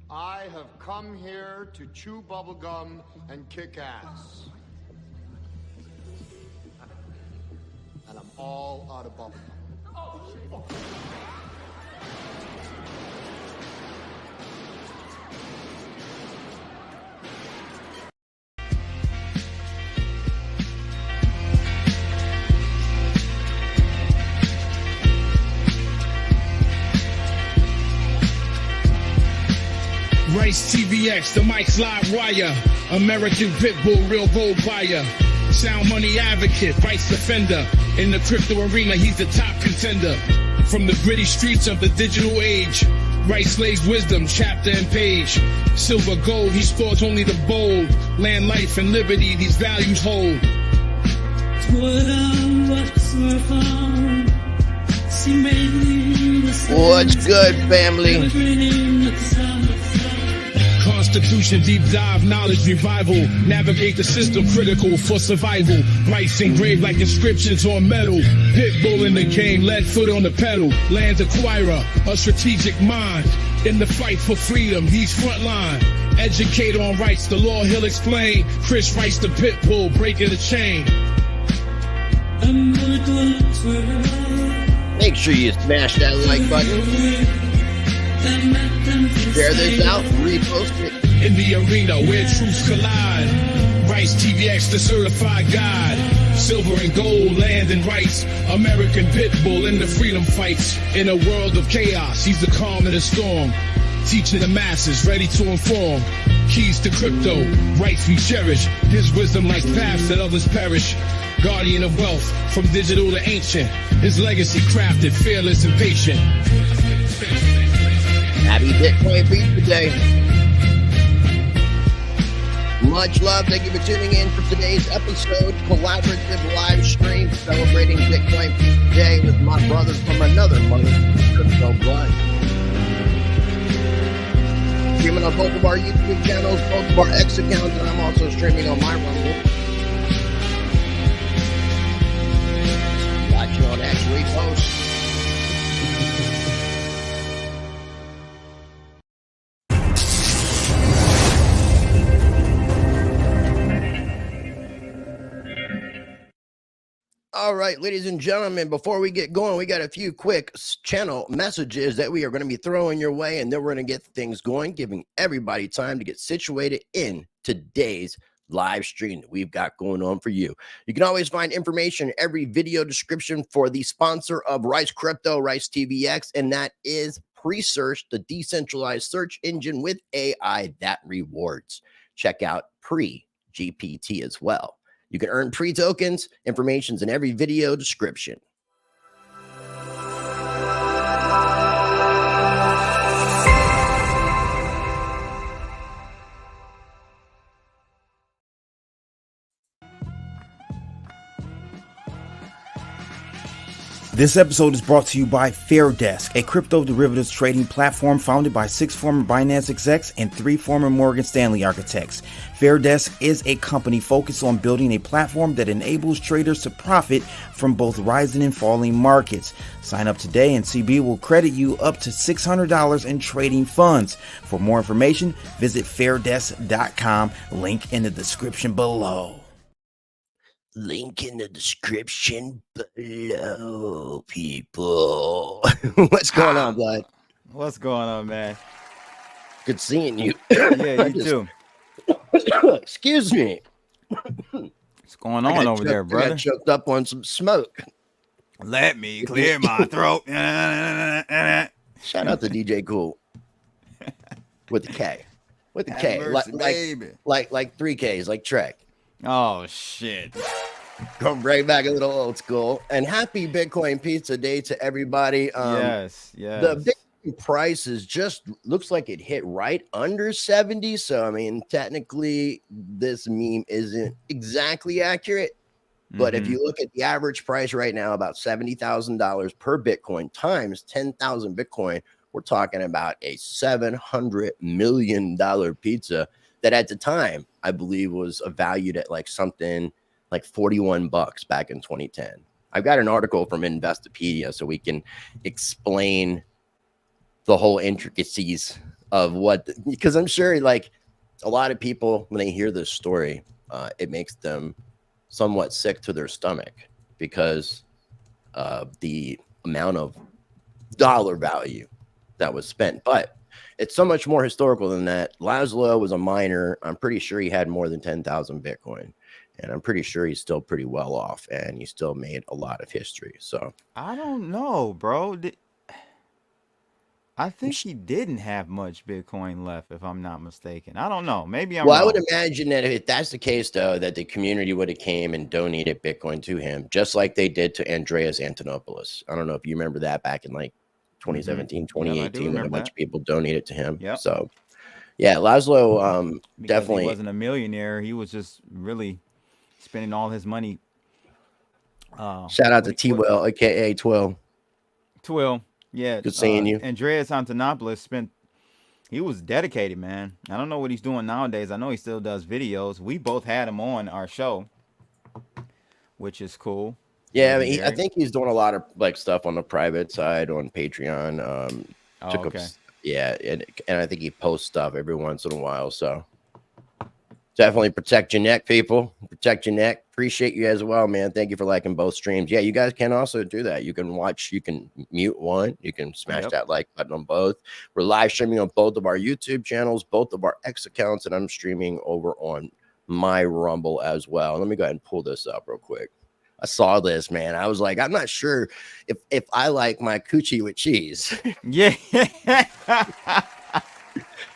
I have come here to chew bubblegum and kick ass. And I'm all out of bubblegum. Rice TVX, the mic's live wire. American Pitbull, real gold buyer. Sound money advocate, rights defender. In the crypto arena, he's the top contender. From the gritty streets of the digital age, Rice lays wisdom, chapter and page. Silver, gold, he sports only the bold. Land, life, and liberty, these values hold. What's good, family? Constitution, deep dive, knowledge revival. Navigate the system, critical for survival. Rice engraved like inscriptions on metal. Pitbull in the game, lead foot on the pedal. Land acquirer, a strategic mind. In the fight for freedom, he's frontline. Educate on rights, the law he'll explain. Chris Rice the Pitbull, breaking the chain. Make sure you smash that like button. Share this out, repost it. In the arena where truths collide. Rice TVX, the certified guide. Silver and gold, land and rights. American Pitbull in the freedom fights. In a world of chaos, he's the calm in the storm. Teaching the masses, ready to inform. Keys to crypto, rights we cherish. His wisdom like paths that others perish. Guardian of wealth, from digital to ancient. His legacy crafted, fearless and patient. Happy Bitcoin Pizza Day. Much love. Thank you for tuning in for today's episode. Collaborative live stream celebrating Bitcoin Pizza Day with my brothers from another mother, Crypto Blood. Streaming on both of our YouTube channels, both of our X accounts, and I'm also streaming on my Rumble. Watching on X Repost. All right, ladies and gentlemen, before we get going, we got a few quick channel messages that we are going to be throwing your way, and then we're going to get things going, giving everybody time to get situated in today's live stream that we've got going on for you. You can always find information in every video description for the sponsor of Rice Crypto, Rice TVX, and that is Pre-Search, the decentralized search engine with AI that rewards. Check out Pre-GPT as well. You can earn pre-tokens. Information's in every video description. This episode is brought to you by FairDesk, a crypto derivatives trading platform founded by 6 former Binance execs and 3 former Morgan Stanley architects. FairDesk is a company focused on building a platform that enables traders to profit from both rising and falling markets. Sign up today and CB will credit you up to $600 in trading funds. For more information, visit fairdesk.com. Link in the description below. Link in the description below, people. What's going on, Blood? What's going on, man? Good seeing you. Yeah, you too. Excuse me. What's going on over there, brother? I got choked up on some smoke. Let me clear my throat. Shout out to DJ Cool. With the K. With the K. Mercy, like 3 Ks, like Trek. Oh, shit. Going right back a little old school. And happy Bitcoin Pizza Day to everybody. Yes. The Bitcoin price is just looks like it hit right under 70. So, I mean, technically, this meme isn't exactly accurate. But if you look at the average price right now, about $70,000 per Bitcoin times 10,000 Bitcoin, we're talking about a $700 million pizza that at the time, I believe was valued at like something like $41 back in 2010. I've got an article from Investopedia so we can explain the whole intricacies of what, because I'm sure like a lot of people, when they hear this story, it makes them somewhat sick to their stomach because of the amount of dollar value that was spent. But it's so much more historical than that. Laszlo was a miner. I'm pretty sure he had more than 10,000 Bitcoin. And I'm pretty sure he's still pretty well off, and he still made a lot of history. So I don't know, bro. I think he didn't have much Bitcoin left, if I'm not mistaken. I don't know. Maybe I'm well, wrong. I would imagine that if that's the case, though, that the community would have came and donated Bitcoin to him, just like they did to Andreas Antonopoulos. I don't know if you remember that back in like 2017, 2018, when a bunch of people donated to him. Yep. So, yeah, Laszlo definitely he wasn't a millionaire. He was just really spending all his money. Shout out to T-Well, aka Twill. Twill, yeah. Good seeing you. Andreas Antonopoulos he was dedicated, man. I don't know what he's doing nowadays. I know he still does videos. We both had him on our show, which is cool. Yeah, I mean, I think he's doing a lot of like stuff on the private side on Patreon. Okay. Yeah, and I think he posts stuff every once in a while. So definitely protect your neck, people. Protect your neck. Appreciate you as well, man. Thank you for liking both streams. Yeah, you guys can also do that. You can watch, you can mute one, you can smash that like button on both. We're live streaming on both of our YouTube channels, both of our X accounts, and I'm streaming over on my Rumble as well. Let me go ahead and pull this up real quick. I saw this, man. I was like, I'm not sure if I like my coochie with cheese. Yeah.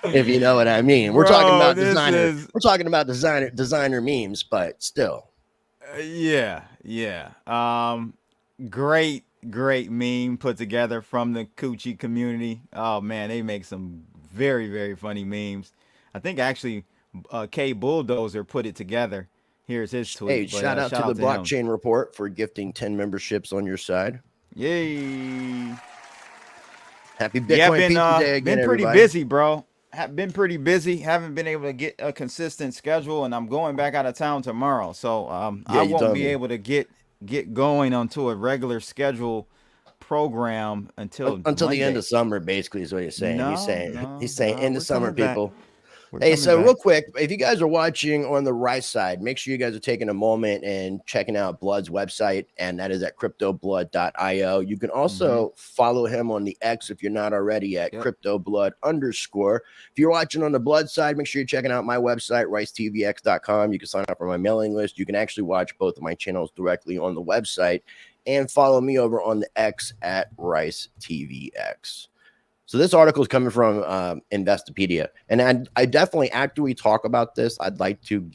If you know what I mean. We're Bro, talking about designer. We're talking about designer memes, but still. Yeah. Great meme put together from the coochie community. Oh man, they make some very, very funny memes. I think actually K Bulldozer put it together. Here's his tweet. Hey, shout out to the Blockchain Report for gifting 10 memberships on your side. Yay. Happy Bitcoin Pizza Day again, been pretty everybody. busy, bro. Have been pretty busy. Haven't been able to get a consistent schedule, and I'm going back out of town tomorrow. So I won't be able to get going onto a regular schedule program until the end of summer, basically, is what he's saying. He's saying end of summer, people. Hey, so real quick, if you guys are watching on the right side, make sure you guys are taking a moment and checking out Blood's website, and that is at cryptoblood.io. You can also follow him on the X if you're not already at cryptoblood_. If you're watching on the Blood side, make sure you're checking out my website, ricetvx.com. You can sign up for my mailing list. You can actually watch both of my channels directly on the website and follow me over on the X at ricetvx. So this article is coming from Investopedia, and I definitely, after we talk about this, I'd like to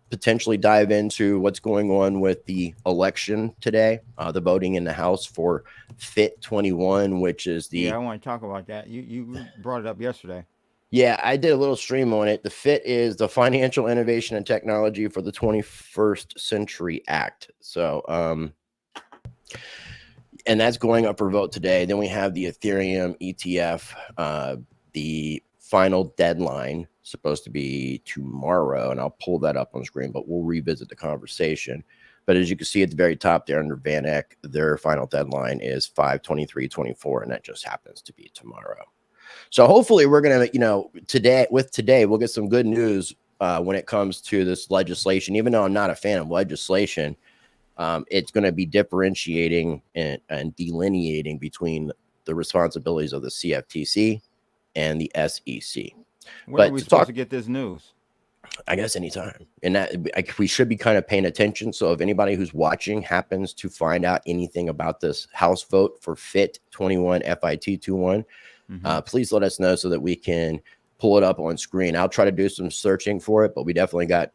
potentially dive into what's going on with the election today, the voting in the House for FIT21, which is the... Yeah, I want to talk about that. You brought it up yesterday. Yeah, I did a little stream on it. The FIT is the Financial Innovation and Technology for the 21st Century Act. So, and that's going up for vote today. Then we have the Ethereum ETF. The final deadline supposed to be tomorrow, and I'll pull that up on screen, but we'll revisit the conversation. But as you can see at the very top there under Van Eck, their final deadline is 5/23/24, and that just happens to be tomorrow. So hopefully we're going to, today we'll get some good news when it comes to this legislation. Even though I'm not a fan of legislation, it's going to be differentiating and delineating between the responsibilities of the CFTC and the SEC. When are we supposed to get this news? I guess anytime. And that we should be kind of paying attention. So if anybody who's watching happens to find out anything about this House vote for FIT21, FIT21, please let us know so that we can pull it up on screen. I'll try to do some searching for it, but we definitely got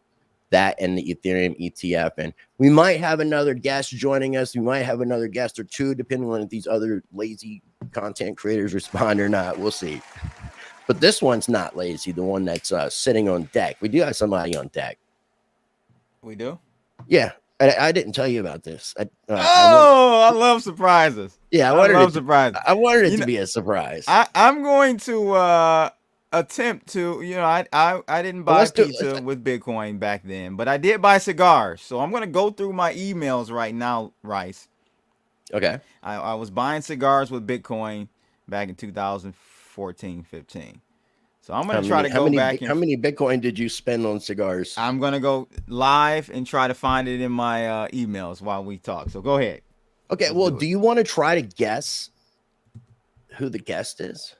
that and the Ethereum ETF. And we might have another guest joining us. We might have another guest or two, depending on if these other lazy content creators respond or not. We'll see. But this one's not lazy, the one that's sitting on deck. We do have somebody on deck. We do? Yeah. I didn't tell you about this. I love surprises. Yeah, I love surprises. I wanted it to be a surprise. I'm going to attempt to, I didn't buy pizza with Bitcoin back then, but I did buy cigars. So I'm going to go through my emails right now, Rice. Okay. I was buying cigars with Bitcoin back in 2014, 14, 15. So I'm going to try to go back. How many Bitcoin did you spend on cigars? I'm going to go live and try to find it in my emails while we talk. So go ahead. Okay. Well, do you want to try to guess who the guest is?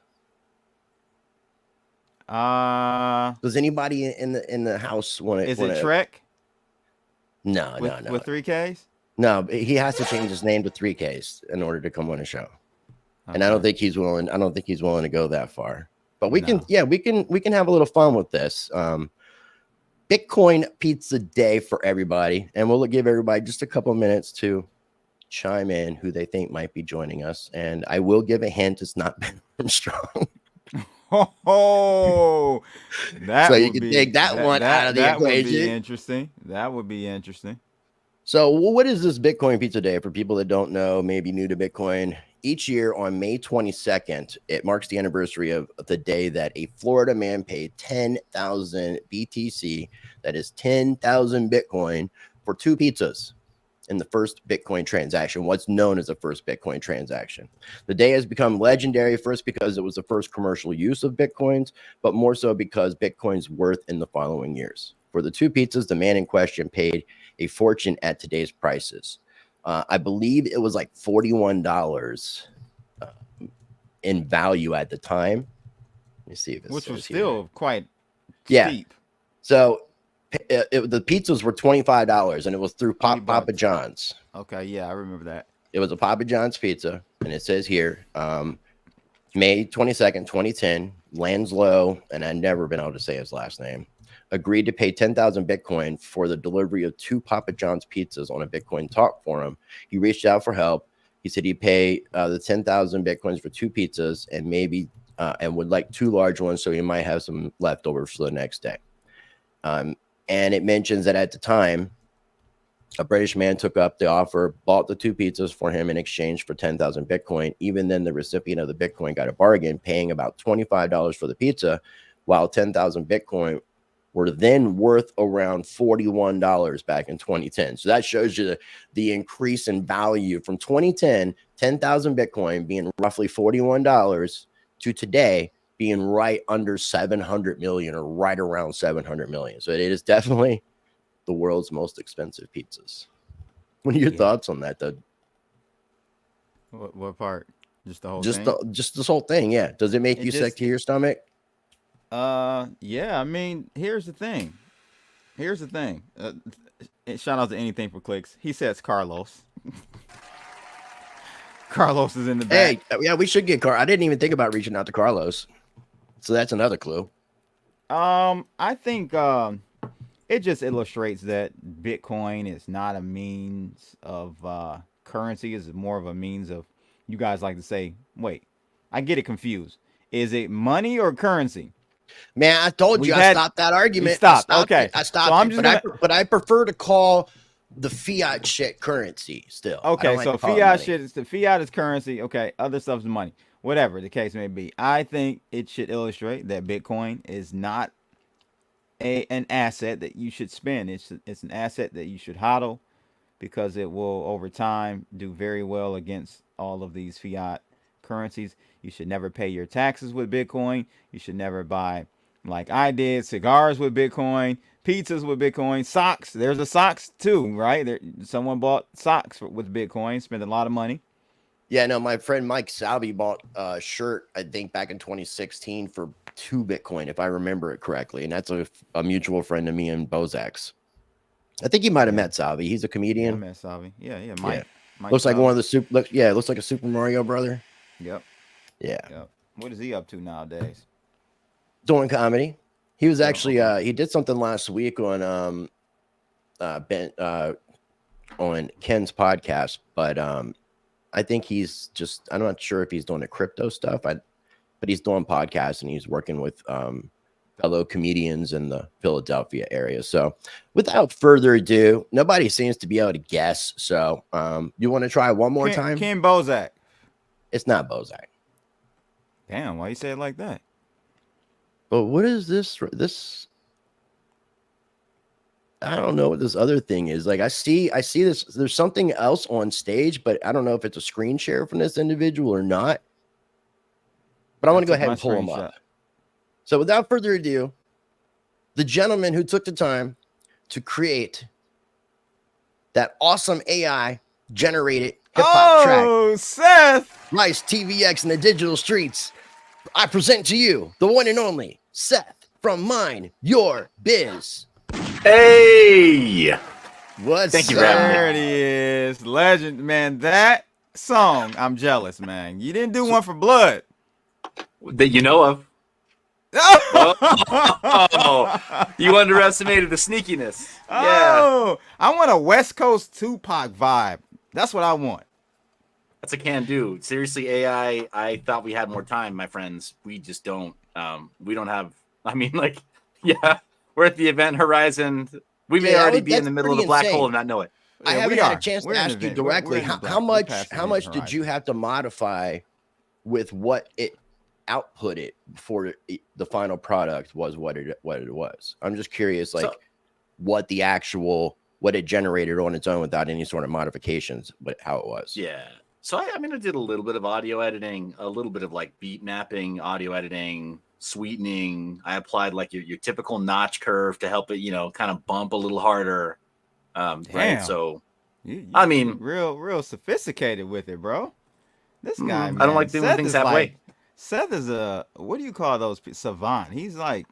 Does anybody in the house want to? Is it Trek? No. With 3Ks? No, he has to change his name to 3Ks in order to come on a show. Okay. And I don't think he's willing to go that far. But we can have a little fun with this. Bitcoin Pizza Day for everybody, and we'll give everybody just a couple minutes to chime in who they think might be joining us. And I will give a hint: it's not Ben Strong. Oh, that so you can take that one out of the equation. Would be interesting. That would be interesting. So, what is this Bitcoin Pizza Day for people that don't know, maybe new to Bitcoin? Each year on May 22nd, it marks the anniversary of the day that a Florida man paid 10,000 BTC, that is 10,000 Bitcoin, for 2 pizzas in the first Bitcoin transaction, what's known as the first Bitcoin transaction. The day has become legendary, first because it was the first commercial use of Bitcoins, but more so because Bitcoin's worth in the following years. For the 2 pizzas, the man in question paid a fortune at today's prices. I believe it was like $41 in value at the time. Let me see if it's which was still quite steep. So the pizzas were $25, and it was through Papa John's. Okay, yeah, I remember that. It was a Papa John's pizza, and it says here, May 22nd, 2010, Lanslow, and I've never been able to say his last name, agreed to pay 10,000 Bitcoin for the delivery of 2 Papa John's pizzas on a Bitcoin talk forum. He reached out for help. He said he'd pay the 10,000 Bitcoins for 2 pizzas and maybe and would like 2 large ones, so he might have some leftovers for the next day. And it mentions that at the time, a British man took up the offer, bought the 2 pizzas for him in exchange for 10,000 Bitcoin. Even then, the recipient of the Bitcoin got a bargain, paying about $25 for the pizza, while 10,000 Bitcoin were then worth around $41 back in 2010. So that shows you the increase in value from 2010, 10,000 Bitcoin being roughly $41 to today being right under 700 million or right around 700 million. So it is definitely the world's most expensive pizzas. What are your thoughts on that, though? What part? Just the whole thing? Just this whole thing, yeah. Does it make you sick to your stomach? Yeah, I mean, here's the thing. Shout out to Anything for Clicks. He says Carlos. Carlos is in the back. Hey, yeah, we should get I didn't even think about reaching out to Carlos. So that's another clue. I think it just illustrates that Bitcoin is not a means of currency. It's more of a means of, you guys like to say, wait, I get it confused. Is it money or currency? Man, I told you I stopped that argument. Okay. I stopped it. But I prefer to call the fiat shit currency still. Okay, so fiat shit is fiat is currency. Okay, other stuff's money. Whatever the case may be. I think it should illustrate that Bitcoin is not an asset that you should spend. It's an asset that you should hodl, because it will over time do very well against all of these fiat currencies. You should never pay your taxes with Bitcoin. You should never buy, like I did, cigars with Bitcoin, pizzas with Bitcoin, socks. There's a socks too, right? Someone bought socks with Bitcoin, spent a lot of money. Yeah, no, my friend Mike Salvi bought a shirt, I think back in 2016 for 2 Bitcoin, if I remember it correctly. And that's a mutual friend of me and Bozak's. I think you might have met Salvi. He's a comedian. I met Salvi. Yeah, Mike. Looks like one of the looks like a Super Mario brother. Yep. Yeah. Yep. What is he up to nowadays? Doing comedy. He was actually he did something last week on on Ken's podcast, but I think he's just, I'm not sure if he's doing the crypto stuff, but he's doing podcasts and he's working with fellow comedians in the Philadelphia area. So without further ado, nobody seems to be able to guess. So you want to try one more time? Ken Bozak. It's not Bozak. Damn, why you say it like that? But what is this? I don't know what this other thing is. Like I see this. There's something else on stage, but I don't know if it's a screen share from this individual or not. but I want to go ahead and pull them up. So without further ado, the gentleman who took the time to create that awesome AI generated hip-hop track. Oh, Seth! Rice TVX in the digital streets. I present to you the one and only Seth from Mind Your Biz. Hey! Thank you, there it is. Legend, man. That song, I'm jealous, man. You didn't do one for Blood. That you know of. Oh, you underestimated the sneakiness. Oh, I want a West Coast Tupac vibe. That's what I want. That's a can do. Seriously, AI, I thought we had more time, my friends. We just don't. We don't have, I mean, like, yeah, we're at the event horizon. We may already be in the middle of the black hole and not know it. I haven't had a chance to ask you directly. How much did you have to modify with what it outputted before the final product was what it was? I'm just curious, like, what it generated on its own without any sort of modifications, but how it was. Yeah. So I mean, I did a little bit of audio editing, a little bit of like beat mapping, audio editing, sweetening. I applied like your typical notch curve to help it, you know, kind of bump a little harder. Right. So, I mean, real sophisticated with it, bro. This guy, man, I don't like doing things that way. Seth is what do you call those savant? He's like,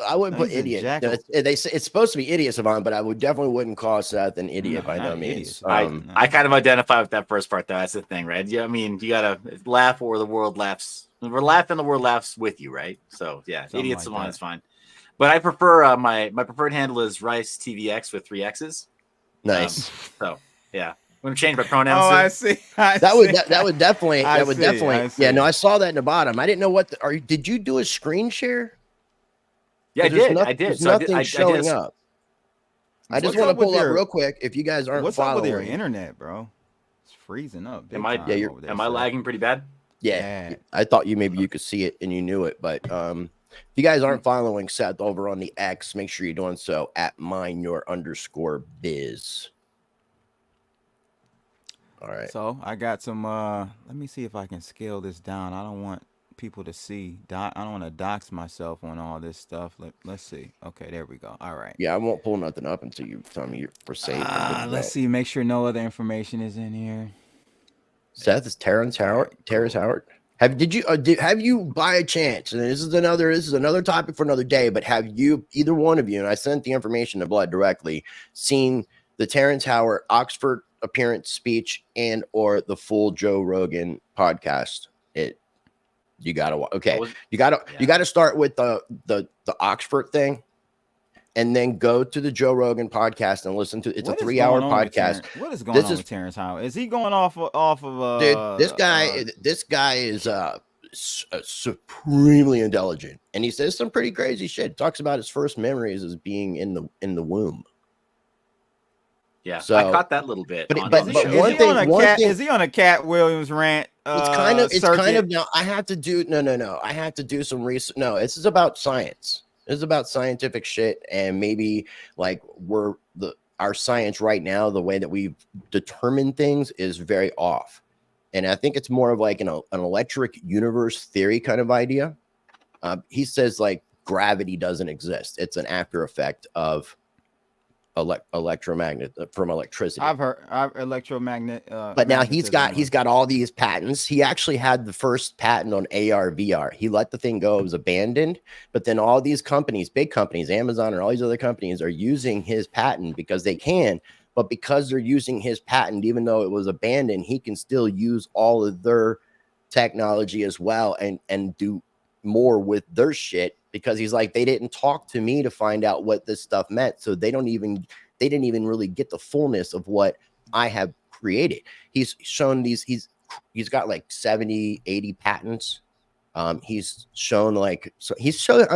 I wouldn't put idiot. They say it's supposed to be idiot savant, but I definitely wouldn't call Seth an idiot by no means. I kind of identify with that first part, though. That's the thing, right? Yeah, I mean, you gotta laugh or the world laughs. We're laughing, the world laughs with you, right? So yeah, something idiot savant is fine. But I prefer my preferred handle is Rice TVX with 3 X's. Nice. So yeah. I'm gonna change my pronouns. Oh, I see. That would definitely. Yeah, no, I saw that in the bottom. I didn't know what. Did you do a screen share? Yeah, I did. I did. There's nothing showing up. I just want to pull up real quick. If you guys aren't following, what's up with your internet, bro? It's freezing up. Am I lagging pretty bad? Yeah, I thought maybe you could see it and you knew it, but if you guys aren't following Seth over on the X, make sure you're doing so at @mindyour_biz. All right. So I got some. Let me see if I can scale this down. I don't want people to see. I don't want to dox myself on all this stuff. Let's see. Okay, there we go. All right. Yeah, I won't pull nothing up until you tell me you're safe. Let's see. Make sure no other information is in here. Seth is Terrence Howard. Terrence Howard. Have you by a chance? And this is another topic for another day. But have you, either one of you, and I sent the information to Blood directly, seen the Terrence Howard Oxford appearance, speech, and or the full Joe Rogan podcast? You gotta start with the Oxford thing, and then go to the Joe Rogan podcast and listen to. It's a 3-hour podcast. What is going on with Terrence Howard? Is he going off of? Dude, this guy is supremely intelligent, and he says some pretty crazy shit. Talks about his first memories as being in the womb. Yeah, so, I caught that little bit. But is he on a Cat Williams rant? It's kind of now. I have to do I have to do some research. No, this is about science. This is about scientific shit, and maybe like our science right now, the way that we've determined things is very off. And I think it's more of like an electric universe theory kind of idea. He says like gravity doesn't exist; it's an after effect of electromagnet from electricity. I've heard electromagnet. But now he's got all these patents. He actually had the first patent on AR VR. He let the thing go. It was abandoned. But then all these companies, big companies, Amazon and all these other companies, are using his patent because they can. But because they're using his patent, even though it was abandoned, he can still use all of their technology as well and do more with their shit. Because he's like, they didn't talk to me to find out what this stuff meant. So they didn't even really get the fullness of what I have created. He's shown he's got like 70, 80 patents. He's shown I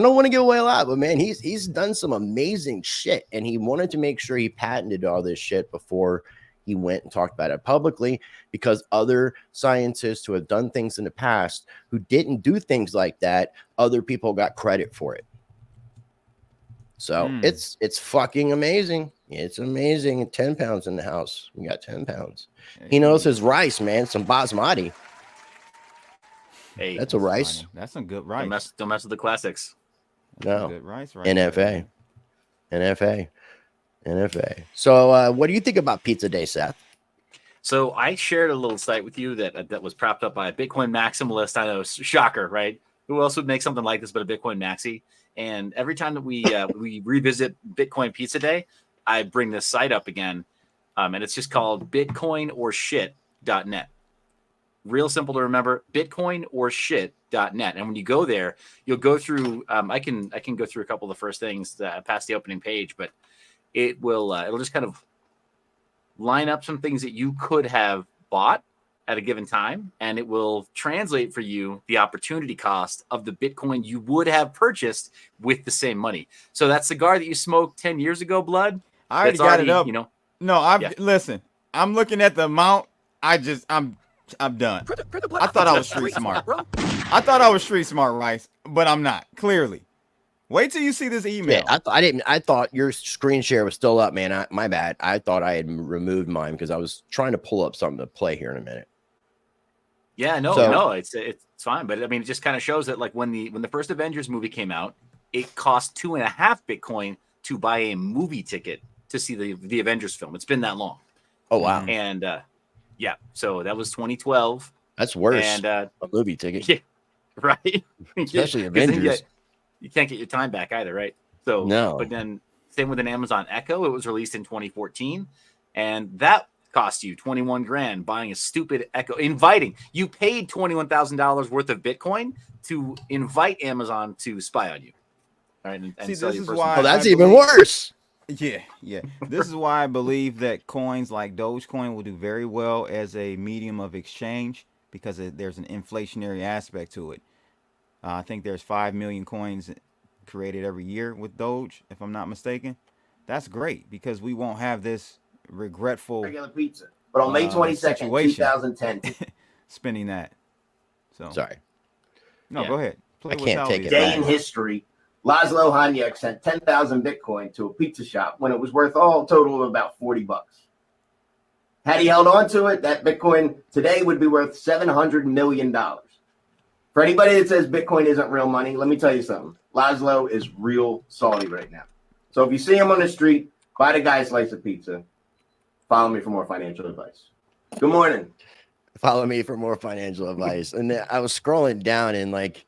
don't want to give away a lot, but man, he's done some amazing shit. And he wanted to make sure he patented all this shit before he went and talked about it publicly, because other scientists who have done things in the past who didn't do things like that, other people got credit for it. So it's fucking amazing. It's amazing. 10 pounds in the house. We got 10 pounds. He knows his rice, man. Some basmati. Hey, That's a rice. Funny. That's some good rice. Don't mess with the classics. No. Good rice, right? NFA. So what do you think about Pizza Day, Seth? So I shared a little site with you that was propped up by a Bitcoin maximalist. I know, shocker, right? Who else would make something like this but a Bitcoin maxi? And every time that we revisit Bitcoin Pizza Day, I bring this site up again, and it's just called bitcoinOrShit.net. Real simple to remember, bitcoinOrShit.net. And when you go there, you'll go through. I can go through a couple of the first things past the opening page, but it'll just kind of line up some things that you could have bought at a given time, and it will translate for you the opportunity cost of the Bitcoin you would have purchased with the same money. So that cigar that you smoked 10 years ago, Blood, I already got it up. No, listen. I'm looking at the amount. I'm done. I thought I was street smart. I thought I was street smart, Rice, but I'm not. Clearly. Wait till you see this email. Yeah, I thought your screen share was still up, man. My bad. I thought I had removed mine because I was trying to pull up something to play here in a minute. Yeah, no, it's fine. But I mean, it just kind of shows that like when the first Avengers movie came out, it cost 2.5 Bitcoin to buy a movie ticket to see the Avengers film. It's been that long. Oh wow. And yeah, so that was 2012. That's worse. And a movie ticket. Yeah, right. Especially Avengers. You can't get your time back either, right? So no. But then same with an Amazon Echo. It was released in 2014, and that cost you 21 grand buying a stupid Echo. You paid $21,000 worth of Bitcoin to invite Amazon to spy on you. All right, and see, sell this your is why. Well, that's even worse. Yeah. This is why I believe that coins like Dogecoin will do very well as a medium of exchange because there's an inflationary aspect to it. I think there's 5 million coins created every year with Doge, if I'm not mistaken. That's great because we won't have this regretful regular pizza. But on May 22nd, 2010, spending that. So sorry. No, go ahead. I can't take it. Day in history, Laszlo Hanyek sent 10,000 Bitcoin to a pizza shop when it was worth all total of about $40. Had he held on to it, that Bitcoin today would be worth $700 million. For anybody that says Bitcoin isn't real money, let me tell you something. Laszlo is real salty right now. So if you see him on the street, buy the guy a slice of pizza. Follow me for more financial advice. Good morning. Follow me for more financial advice. And then I was scrolling down and like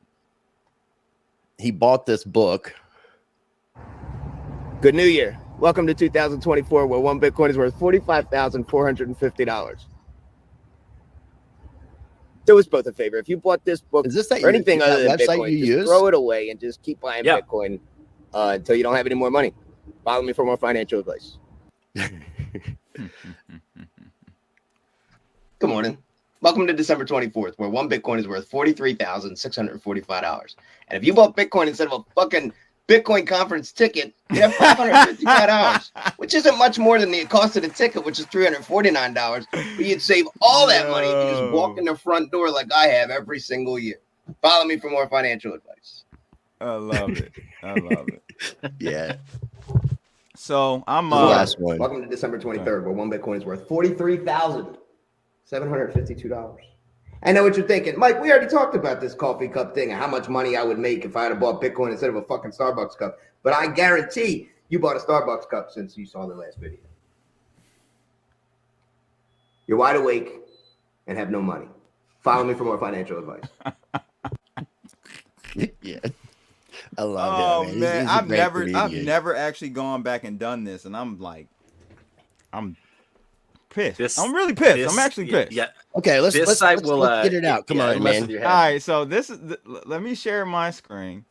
he bought this book. Good New Year. Welcome to 2024, where one Bitcoin is worth $45,450. Do us both a favor. If you bought this book or anything other than Bitcoin, just throw it away and just keep buying Bitcoin until you don't have any more money. Follow me for more financial advice. Good morning. Welcome to December 24th, where one Bitcoin is worth $43,645. And if you bought Bitcoin instead of a fucking Bitcoin conference ticket, you have $555, which isn't much more than the cost of the ticket, which is $349. But you'd save all that money if you just walk in the front door like I have every single year. Follow me for more financial advice. I love it. Yeah. So I'm the last one. Welcome to December 23rd, where one Bitcoin is worth $43,752. I know what you're thinking. Mike, we already talked about this coffee cup thing and how much money I would make if I had bought Bitcoin instead of a fucking Starbucks cup. But I guarantee you bought a Starbucks cup since you saw the last video. You're wide awake and have no money. Follow me for more financial advice. Yeah. I love him, man. I've never actually gone back and done this, and I'm pissed. I'm really pissed. I'm actually pissed. Yeah. Okay, let's get it out. Come on, man. All right, so this is let me share my screen.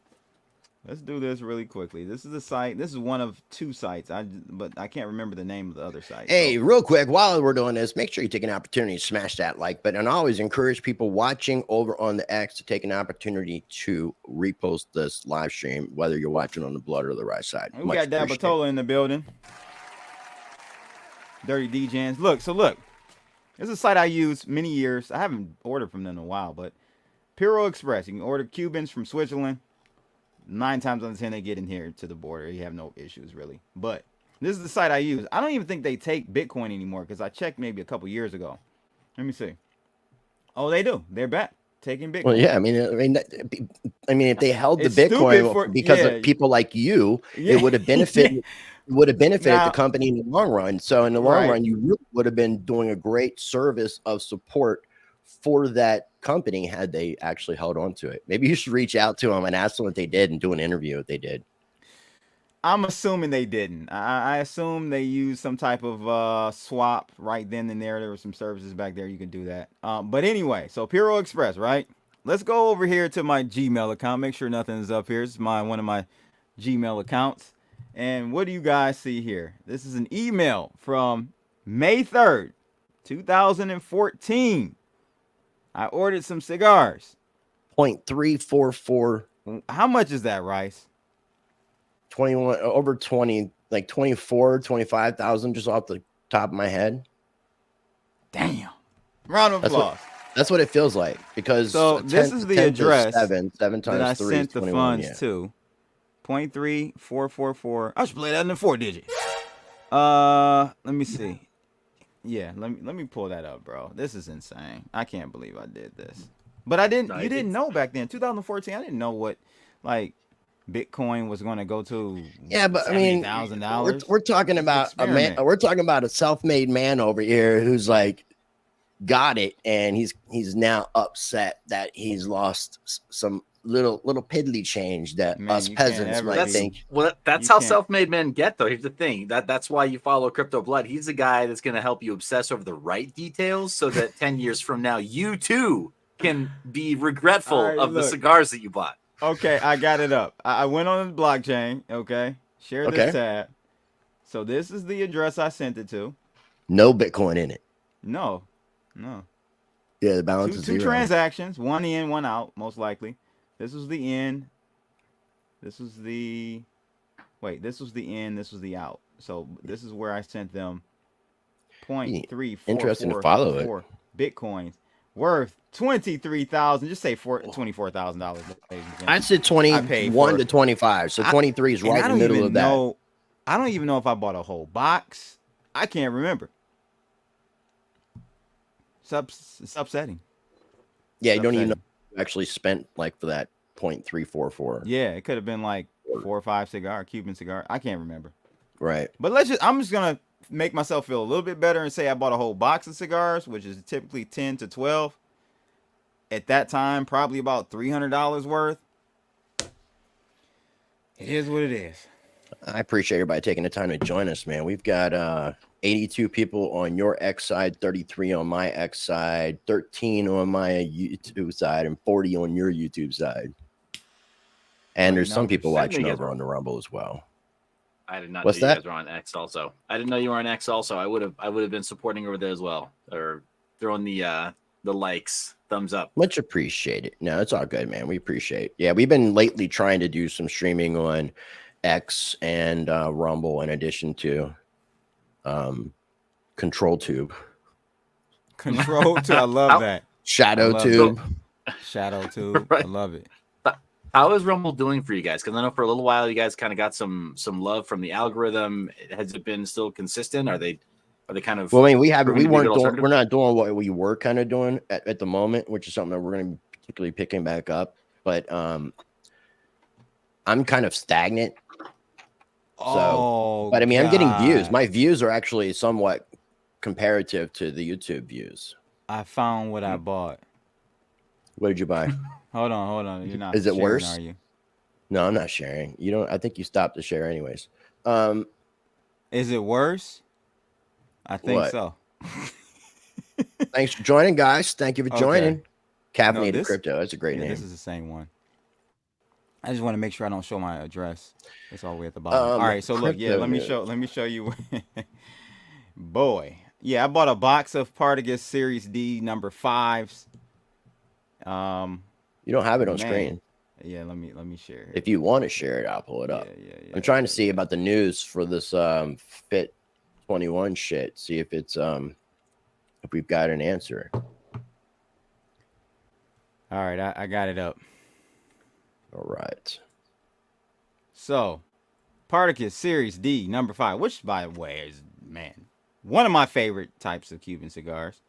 Let's do this really quickly. This is the site. This is one of two sites. But I can't remember the name of the other site. Hey, real quick, while we're doing this, make sure you take an opportunity to smash that like button. And I always encourage people watching over on the X to take an opportunity to repost this live stream, whether you're watching on the Blood or the right side. We got Dabatola in the building. Dirty DJs. Look. This is a site I use many years. I haven't ordered from them in a while, but Piro Express. You can order Cubans from Switzerland. 9 times out of 10, they get in here to the border. You have no issues, really. But this is the site I use. I don't even think they take Bitcoin anymore because I checked maybe a couple years ago. Let me see. Oh, they do. They're back. taking Bitcoin. Well, yeah, I mean, if they held the Bitcoin because of people like you, it would have benefited. Would have benefited the company in the long run. So in the long run, you really would have been doing a great service of support for that company had they actually held on to it. Maybe you should reach out to them and ask them what they did and do an interview if they did. I'm assuming they didn't. I assume they used some type of swap right then and there. There were some services back there you can do that. But anyway, so Puro Express, right? Let's go over here to my Gmail account. Make sure nothing's up here. It's one of my Gmail accounts. And what do you guys see here? This is an email from May 3rd, 2014. I ordered some cigars. 0.344. How much is that, Rice? 21 over 20, like 25,000 just off the top of my head. Damn. Round of applause. That's what it feels like, because this is the address seven times that I 3 sent the funds to. 0.3444. I should play that in the 4 digits. Let me see. Yeah, let me pull that up, bro. This is insane. I can't believe I did this. But I didn't. You didn't know back then, 2014. I didn't know what like Bitcoin was going to go to. Yeah, but I mean, $70,000. We're talking about a man. We're talking about a self-made man over here who's like got it, and he's now upset that he's lost some little piddly change that us peasants might think. Well, that's how self-made men get, though. Here's the thing. That's why you follow Crypto Blood. He's the guy that's going to help you obsess over the right details so that 10 years from now, you too can be regretful of the cigars that you bought. Okay, I got it up. I went on the blockchain. Okay, share this tab. So this is the address I sent it to. No Bitcoin in it. No. Yeah, the balance is 2 zero. transactions, 1 in, 1 out, most likely. This was the in. This was the in. This was the out. So this is where I sent them 0.3444 interesting to follow it. Bitcoins worth $23,000. Just say $24,000. I said 21 to 25. So 23 is right in the middle of that. I don't even know if I bought a whole box. I can't remember. It's upsetting. Yeah, you don't even know you actually spent like for that 0.344. Yeah, it could have been like 4 or 5 Cuban cigar. I can't remember. Right. But I'm just gonna make myself feel a little bit better and say I bought a whole box of cigars, which is typically 10 to 12. At that time, probably about $300 worth. It is what it is. I appreciate everybody taking the time to join us, man. We've got 82 people on your X side, 33 on my X side, 13 on my YouTube side, and 40 on your YouTube side. And there's some people watching over on the Rumble as well. I did not know you guys were on X also. I didn't know you were on X also. I would have been supporting over there as well, or throwing the likes, thumbs up. Much appreciated. No, it's all good, man. We appreciate it. Yeah, we've been lately trying to do some streaming on X and Rumble in addition to Control Tube. I love that. Shadow Tube. Right. I love it. How is Rumble doing for you guys? Because I know for a little while you guys kind of got some love from the algorithm. Has it been still consistent? Are they kind of? Well, I mean, we're not doing what we were kind of doing at the moment, which is something that we're going to be particularly picking back up. But I'm kind of stagnant. But I mean, I'm getting views. My views are actually somewhat comparative to the YouTube views. I found what I bought. What did you buy? Hold on. You're not. Is it sharing, worse? Are you? No, I'm not sharing. You don't. I think you stopped to share, anyways. Is it worse? I think so. Thanks for joining, guys. Thank you for joining. Caffeinated Crypto. That's a great name. This is the same one. I just want to make sure I don't show my address. It's all the way at the bottom. All right, so look, let me show you. Boy, yeah, I bought a box of Partagas Series D number 5s. You don't have it on screen. Yeah, let me share it. If you want to share it, I'll pull it up. Yeah, I'm trying to see about the news for this FIT21 shit. See if it's if we've got an answer. All right, I got it up. All right. So, Partagas Series D number 5, which by the way is one of my favorite types of Cuban cigars.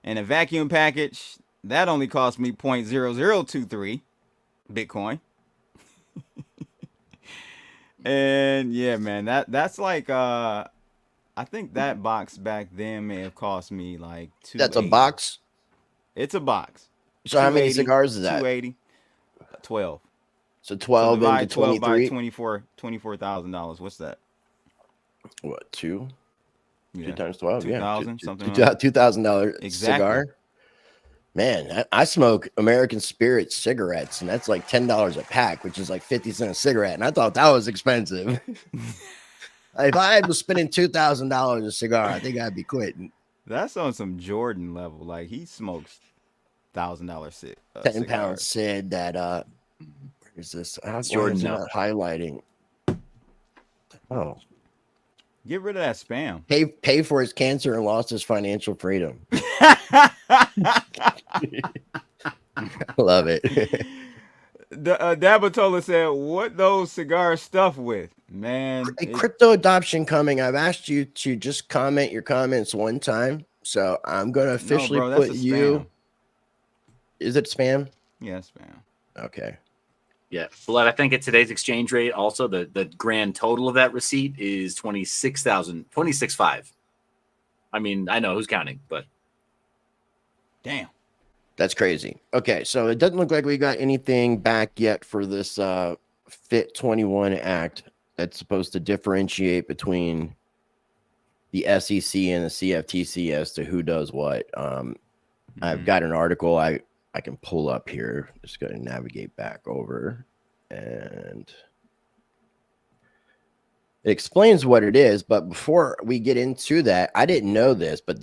In a vacuum package, that only cost me 0.0023 Bitcoin. And yeah, man, that's like I think that box back then may have cost me like $280. That's a box. It's a box. So how many cigars is that? 280. 12. So 12 divide into 12 by 23. $24,000. What's that? What, 2? Yeah. 2 times 12, yeah. 2,000, something like $2,000 Exactly. cigar. Man, I smoke American Spirit cigarettes, and that's like $10 a pack, which is like 50 cents a cigarette. And I thought that was expensive. If I was spending $2,000 a cigar, I think I'd be quitting. That's on some Jordan level. Like, he smokes $1,000 10 pound Sid that where is this? Jordan not highlighting. Oh. Get rid of that spam. Pay for his cancer and lost his financial freedom. Love it. Dabatola said, what those cigars stuff with? Man. Crypto adoption coming. I've asked you to just comment your comments one time. So I'm going to officially put you. Is it spam? Yeah, spam. Okay. Yeah. But I think at today's exchange rate, also the grand total of that receipt is 26,500. I mean, I know who's counting, but damn. That's crazy. Okay, so it doesn't look like we got anything back yet for this FIT21 Act that's supposed to differentiate between the SEC and the CFTC as to who does what. I've got an article I can pull up here. Just going to navigate back over, and it explains what it is. But before we get into that, I didn't know this, but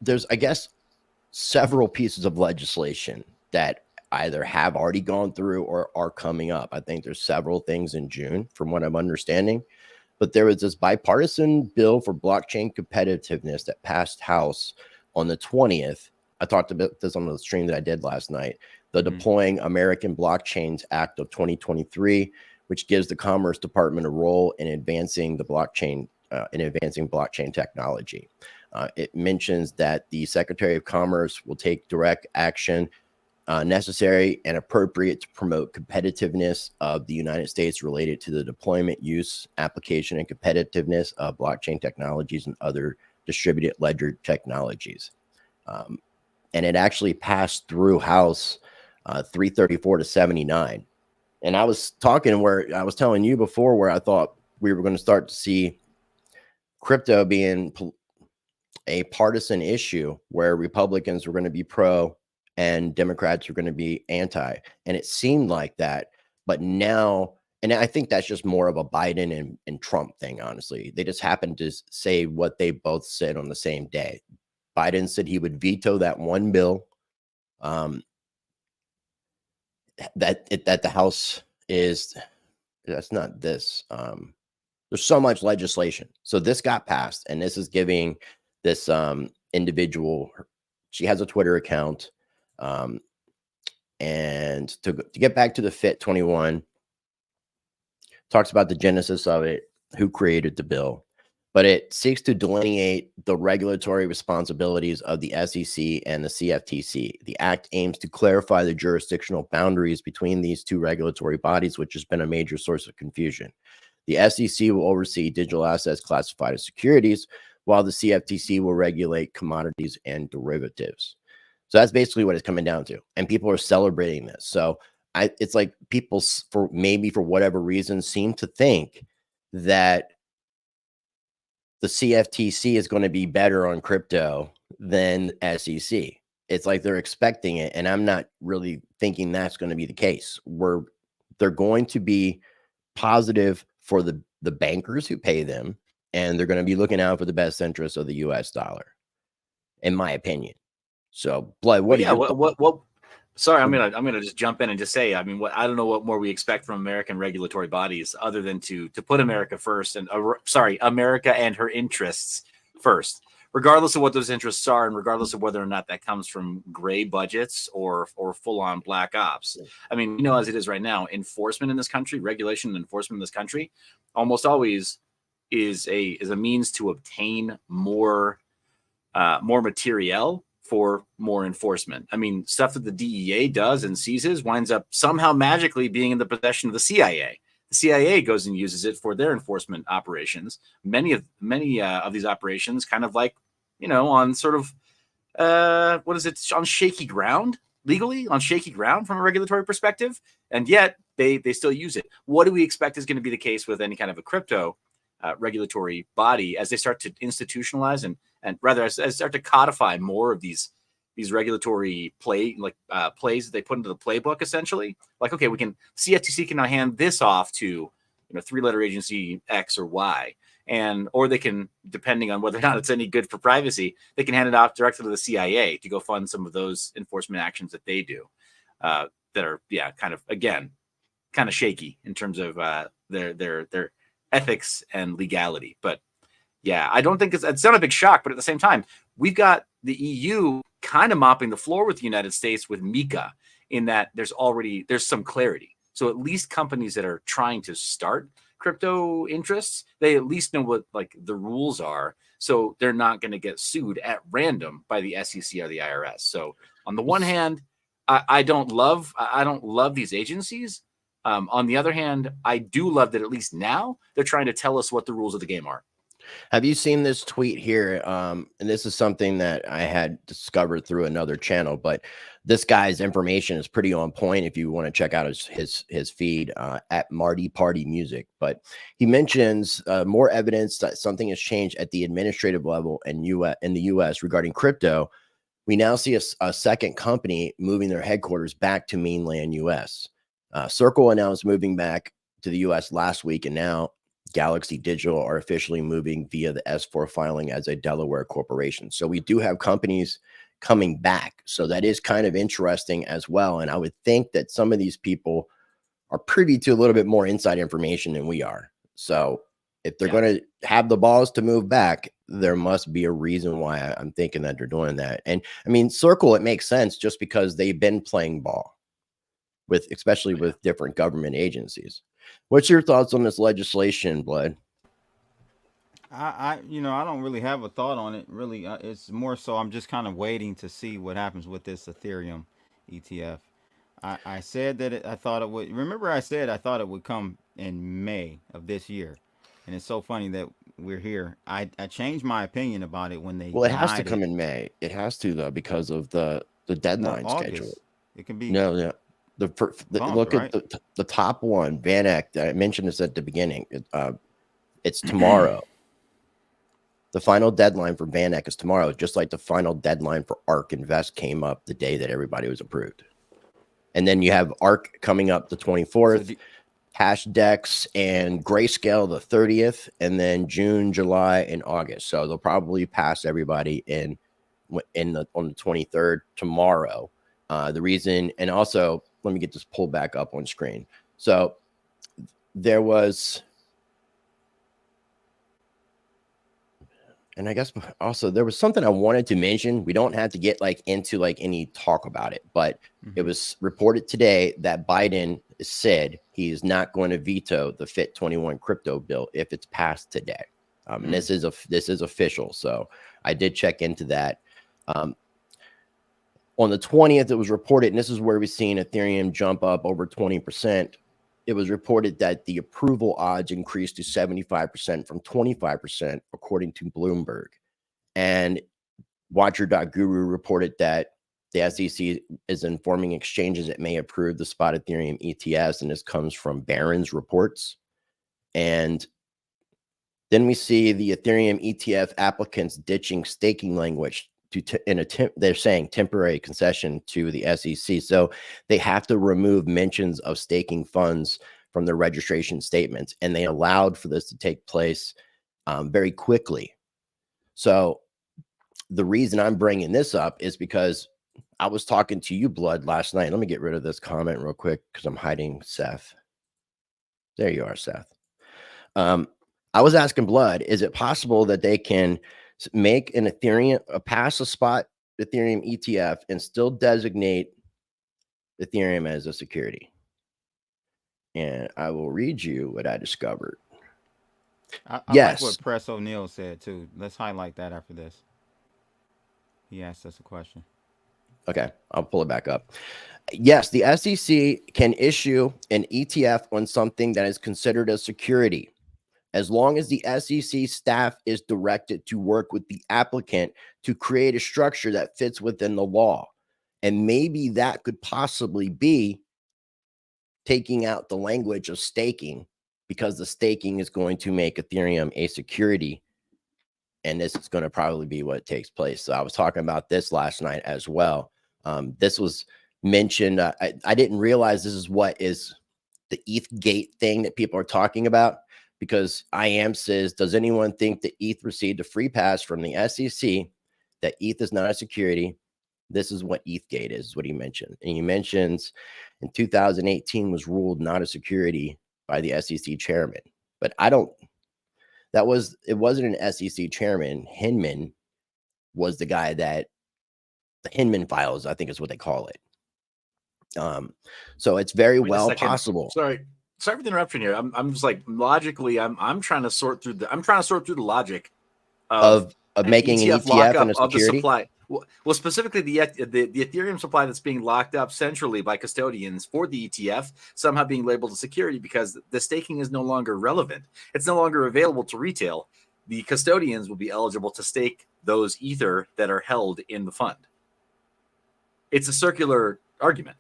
there's I guess several pieces of legislation that either have already gone through or are coming up. I think there's several things in June from what I'm understanding, but there was this bipartisan bill for blockchain competitiveness that passed House on the 20th. I talked about this on the stream that I did last night, the Deploying American Blockchains Act of 2023, which gives the Commerce Department a role in advancing the blockchain technology. It mentions that the Secretary of Commerce will take direct action necessary and appropriate to promote competitiveness of the United States related to the deployment, use, application, and competitiveness of blockchain technologies and other distributed ledger technologies. And it actually passed through House 334 to 79. And I was talking where I was telling you before where I thought we were going to start to see crypto being a partisan issue where Republicans were going to be pro and Democrats were going to be anti. And it seemed like that. But now, and I think that's just more of a Biden and Trump thing, honestly. They just happened to say what they both said on the same day. Biden said he would veto that one bill that the House is, that's not this. There's so much legislation. So this got passed, and this is giving this individual, she has a Twitter account. And to get back to the FIT21, talks about the genesis of it, who created the bill, but it seeks to delineate the regulatory responsibilities of the SEC and the CFTC. The act aims to clarify the jurisdictional boundaries between these two regulatory bodies, which has been a major source of confusion. The SEC will oversee digital assets classified as securities, while the CFTC will regulate commodities and derivatives. So that's basically what it's coming down to. And people are celebrating this. So it's like people, for whatever reason, seem to think that the CFTC is going to be better on crypto than SEC. It's like they're expecting it. And I'm not really thinking that's going to be the case. They're going to be positive for the bankers who pay them, and they're going to be looking out for the best interests of the US dollar, in my opinion. So, Blood, what? Sorry, I'm gonna just jump in and just say, I mean, I don't know what more we expect from American regulatory bodies other than to put America first, and America and her interests first, regardless of what those interests are, and regardless of whether or not that comes from gray budgets or full on black ops. I mean, as it is right now, enforcement in this country, regulation and enforcement in this country, almost always is a means to obtain more materiel for more enforcement. I mean, stuff that the DEA does and seizes winds up somehow magically being in the possession of the CIA. The CIA goes and uses it for their enforcement operations. Many of these operations kind of like, on sort of, on shaky ground, legally on shaky ground from a regulatory perspective. And yet they still use it. What do we expect is going to be the case with any kind of a crypto regulatory body as they start to institutionalize and rather as start to codify more of these regulatory plays that they put into the playbook, essentially? Like, okay, CFTC can now hand this off to, 3-letter agency X or Y. Or they can, depending on whether or not it's any good for privacy, they can hand it off directly to the CIA to go fund some of those enforcement actions that they do that are, kind of shaky in terms of their ethics and legality. But I don't think it's not a big shock. But at the same time, we've got the EU kind of mopping the floor with the United States with MiCA, in that there's some clarity. So at least companies that are trying to start crypto interests, they at least know what the rules are, so they're not going to get sued at random by the SEC or the IRS. So on the one hand, I don't love these agencies. On the other hand, I do love that at least now they're trying to tell us what the rules of the game are. Have you seen this tweet here? And this is something that I had discovered through another channel, but this guy's information is pretty on point if you want to check out his feed at Marty Party Music. But he mentions more evidence that something has changed at the administrative level in the US regarding crypto. We now see a second company moving their headquarters back to mainland US. Circle announced moving back to the US last week, and now Galaxy Digital are officially moving via the S4 filing as a Delaware corporation. So we do have companies coming back. So that is kind of interesting as well. And I would think that some of these people are privy to a little bit more inside information than we are. So if they're going to have the balls to move back, there must be a reason why I'm thinking that they're doing that. And I mean, Circle, it makes sense just because they've been playing ball especially with different government agencies. What's your thoughts on this legislation, Blood? I don't really have a thought on it. Really, it's more so I'm just kind of waiting to see what happens with this Ethereum ETF. I said that I thought it would. Remember, I said I thought it would come in May of this year, and it's so funny that we're here. I changed my opinion about it when they. Well, it has to come in May. It has to, though, because of the deadline schedule. It can be look right? at the top one, Van Eck. I mentioned this at the beginning. It's tomorrow. The final deadline for Van Eck is tomorrow, just like the final deadline for ARK Invest came up the day that everybody was approved. And then you have ARK coming up the 24th, Hashdex and Grayscale the 30th, and then June, July, and August. So they'll probably pass everybody on the 23rd tomorrow. The reason, and also let me get this pulled back up on screen. So there was, and I guess also there was something I wanted to mention. We don't have to get into any talk about it, but it was reported today that Biden said he is not going to veto the FIT21 crypto bill if it's passed today. And this is official. So I did check into that. On the 20th, it was reported, and this is where we've seen Ethereum jump up over 20%. It was reported that the approval odds increased to 75% from 25%, according to Bloomberg. And Watcher.guru reported that the SEC is informing exchanges it may approve the spot Ethereum ETFs, and this comes from Barron's reports. And then we see the Ethereum ETF applicants ditching staking language they're saying temporary concession to the SEC. So they have to remove mentions of staking funds from their registration statements, and they allowed for this to take place very quickly. So the reason I'm bringing this up is because I was talking to you, Blood, last night. Let me get rid of this comment real quick because I'm hiding Seth. There you are, Seth. I was asking Blood, is it possible that they can make an Ethereum, pass a spot Ethereum ETF and still designate Ethereum as a security? And I will read you what I discovered. I yes. like what Press O'Neill said too. Let's highlight that after this. He asked us a question. Okay, I'll pull it back up. Yes, the SEC can issue an ETF on something that is considered a security, as long as the SEC staff is directed to work with the applicant to create a structure that fits within the law. And maybe that could possibly be taking out the language of staking, because the staking is going to make Ethereum a security. And this is going to probably be what takes place. So I was talking about this last night as well. This was mentioned. I didn't realize this is what is the ETH gate thing that people are talking about, because IAM says, does anyone think that ETH received a free pass from the SEC, that ETH is not a security? This is what ETH gate is what he mentioned. And he mentions in 2018 was ruled not a security by the SEC chairman. But it wasn't an SEC chairman. Hinman was the guy that the Hinman files, I think is what they call it. So it's very well possible. Sorry for the interruption here. I'm just like, logically, I'm trying to sort through the logic of making an ETF and a security. Of the supply. Well, specifically the Ethereum supply that's being locked up centrally by custodians for the ETF somehow being labeled a security because the staking is no longer relevant. It's no longer available to retail. The custodians will be eligible to stake those Ether that are held in the fund. It's a circular argument.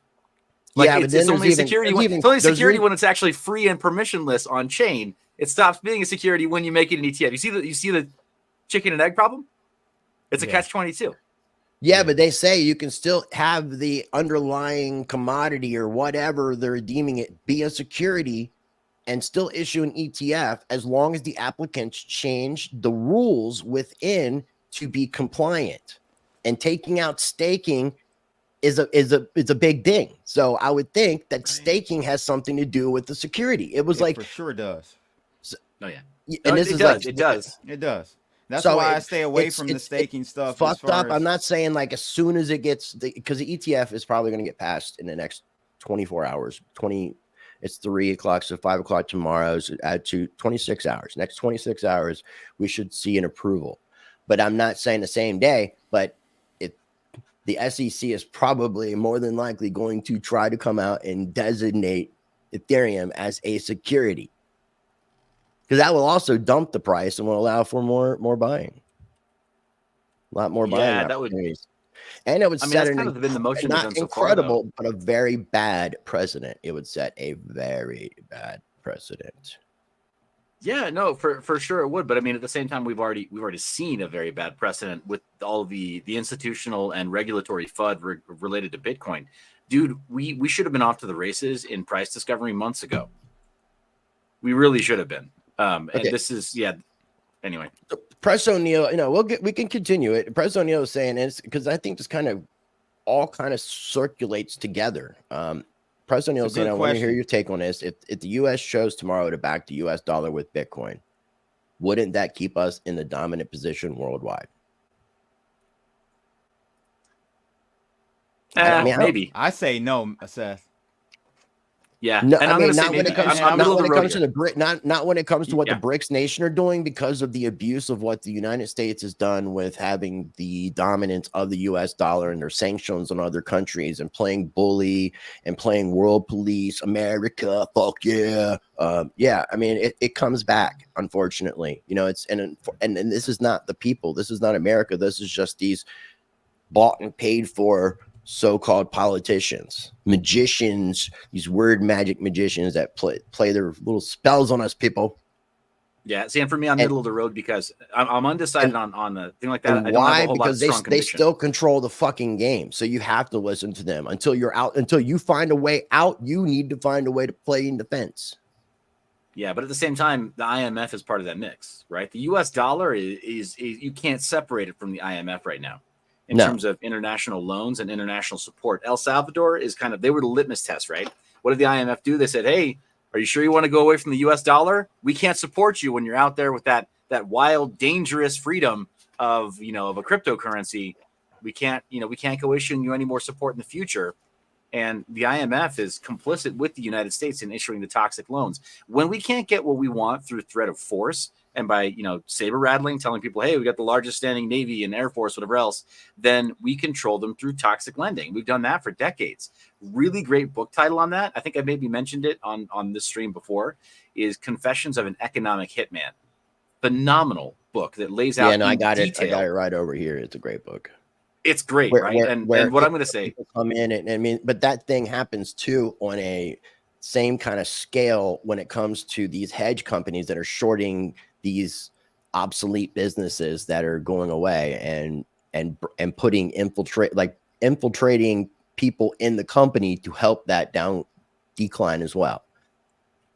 Like, yeah, it's only security. It's only security when it's actually free and permissionless on chain. It stops being a security when you make it an ETF. You see the chicken and egg problem? It's a catch-22. Yeah, but they say you can still have the underlying commodity or whatever they're deeming it be a security and still issue an ETF as long as the applicants change the rules within to be compliant. And taking out staking is a big thing. So I would think that staking has something to do with the security. It was for sure does. So, and it does. That's why I stay away from the staking stuff. Fucked up. I'm not saying like as soon as it gets, because the ETF is probably going to get passed in the next 24 hours. It's 3 o'clock, so 5 o'clock tomorrow. So add to 26 hours. Next 26 hours, we should see an approval. But I'm not saying the same day. But the SEC is probably more than likely going to try to come out and designate Ethereum as a security, because that will also dump the price and will allow for more buying, a lot more buying. Yeah, that would. And it would set that's kind of been the motion. Not incredible, so but a very bad precedent. It would set a very bad precedent. Yeah, no, for sure it would. But I mean, at the same time, we've already seen a very bad precedent with all the institutional and regulatory FUD related to Bitcoin. Dude, we should have been off to the races in price discovery months ago. We really should have been. And this is Anyway, so Press O'Neill, we can continue it. Press O'Neill is saying this because I think this all circulates together. Press O'Neill saying, I want to hear your take on this. If the U.S. chose tomorrow to back the U.S. dollar with Bitcoin, wouldn't that keep us in the dominant position worldwide? Maybe. I say no, Seth. Yeah, no, not when it comes to the BRICS nation are doing, because of the abuse of what the United States has done with having the dominance of the U.S. dollar and their sanctions on other countries and playing bully and playing world police, America, fuck yeah. I mean, it comes back, unfortunately. And this is not the people. This is not America. This is just these bought and paid for so-called politicians, magicians, these word magic magicians that play their little spells on us people. Yeah, see, and for me, I'm middle of the road because I'm undecided on the thing like that. Why? Because they still control the fucking game. So you have to listen to them until you're out. Until you find a way out, you need to find a way to play in defense. Yeah, but at the same time, the IMF is part of that mix, right? The U.S. dollar is you can't separate it from the IMF right now. In terms of international loans and international support. El Salvador is they were the litmus test, right? What did the IMF do? They said, hey, are you sure you want to go away from the US dollar? We can't support you when you're out there with that wild, dangerous freedom of a cryptocurrency. We can't go issuing you any more support in the future. And the IMF is complicit with the United States in issuing the toxic loans. When we can't get what we want through threat of force, and by, saber rattling, telling people, hey, we got the largest standing Navy and Air Force, whatever else, then we control them through toxic lending. We've done that for decades. Really great book title on that. I think I maybe mentioned it on this stream before, is Confessions of an Economic Hitman. Phenomenal book that lays out I got it right over here. It's a great book. It's great, right? And what I'm going to say, come in and but that thing happens too on a same kind of scale when it comes to these hedge companies that are shorting these obsolete businesses that are going away and putting infiltrating people in the company to help that decline as well.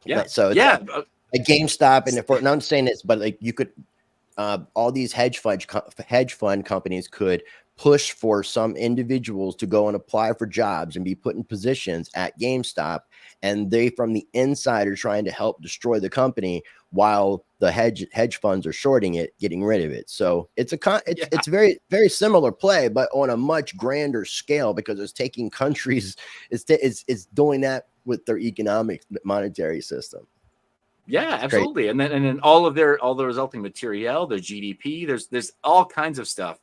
Yeah. So a GameStop, and if we're not saying this, but like you could, all these hedge fund companies could push for some individuals to go and apply for jobs and be put in positions at GameStop, and they from the inside are trying to help destroy the company while the hedge funds are shorting it, getting rid of it. So it's it's very, very similar play, but on a much grander scale, because it's taking countries, it's doing that with their economic monetary system. Yeah, absolutely. And then all the resulting material, their GDP, there's all kinds of stuff.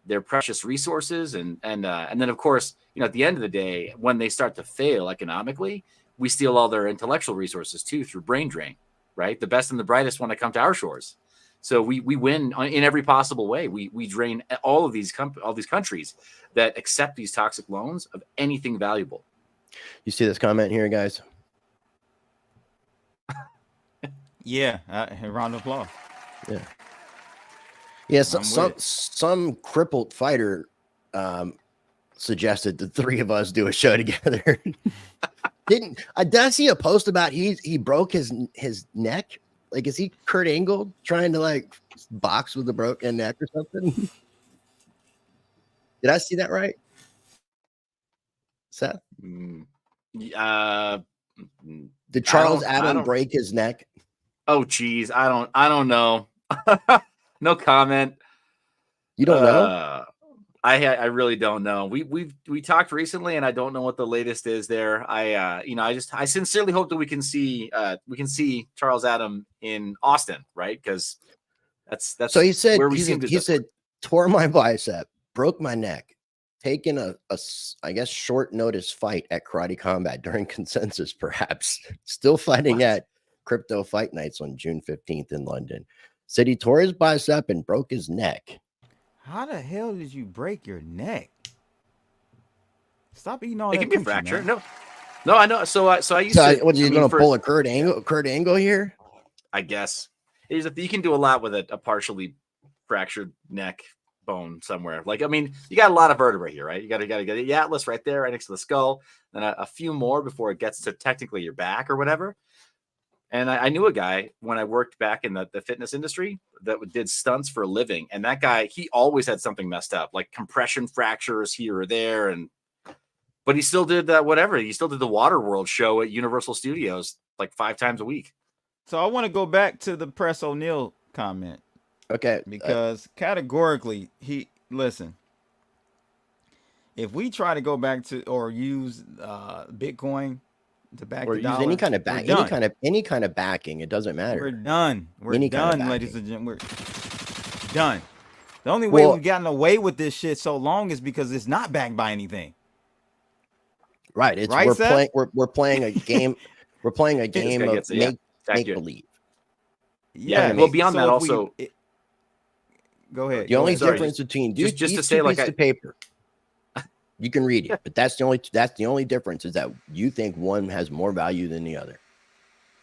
Their precious resources, and then of course, at the end of the day, when they start to fail economically, we steal all their intellectual resources too through brain drain, right? The best and the brightest want to come to our shores, so we win in every possible way. We drain all these countries that accept these toxic loans of anything valuable. You see this comment here, guys? Yeah, a round of applause. Yeah. Yeah, some crippled fighter suggested the three of us do a show together. Did I see a post about he broke his neck? Like, is he Kurt Angle trying to like box with a broken neck or something? Did I see that right, Seth? Did Charles Adam break his neck? Oh, geez, I don't know. No comment. You don't know? I really don't know. We talked recently, and I don't know what the latest is there. I sincerely hope that we can see Charles Adam in Austin, right? Because that's so he said where he said tore my bicep, broke my neck, taken a I guess short notice fight at Karate Combat during Consensus, perhaps still fighting at Crypto Fight Nights on June 15th in London. Said he tore his bicep and broke his neck. How the hell did you break your neck? Stop eating all that. It can be a fracture. Man. No, I know. So I used to. What are you going to pull a Kurt Angle here? I guess you can do a lot with a partially fractured neck bone somewhere. Like, I mean, you got a lot of vertebrae here, right? You got to get the atlas right there, right next to the skull, then a few more before it gets to technically your back or whatever. And I knew a guy when I worked back in the fitness industry that did stunts for a living. And that guy, he always had something messed up, like compression fractures here or there. But he still did that, whatever. He still did the Waterworld show at Universal Studios like 5 times a week. So I want to go back to the Press O'Neill comment. Okay. Because categorically, listen, if we try to go back to or use Bitcoin to back or the use dollar, any kind of backing, it doesn't matter. We're done. We're done, ladies and gentlemen. We're done. The only way we've gotten away with this shit so long is because it's not backed by anything. Right. It's right, we're playing a game. We're playing a game of make believe. Yeah. Well, beyond that, also. Go ahead. The only difference between just to say, like, of paper. You can read it, but that's the only difference is that you think one has more value than the other.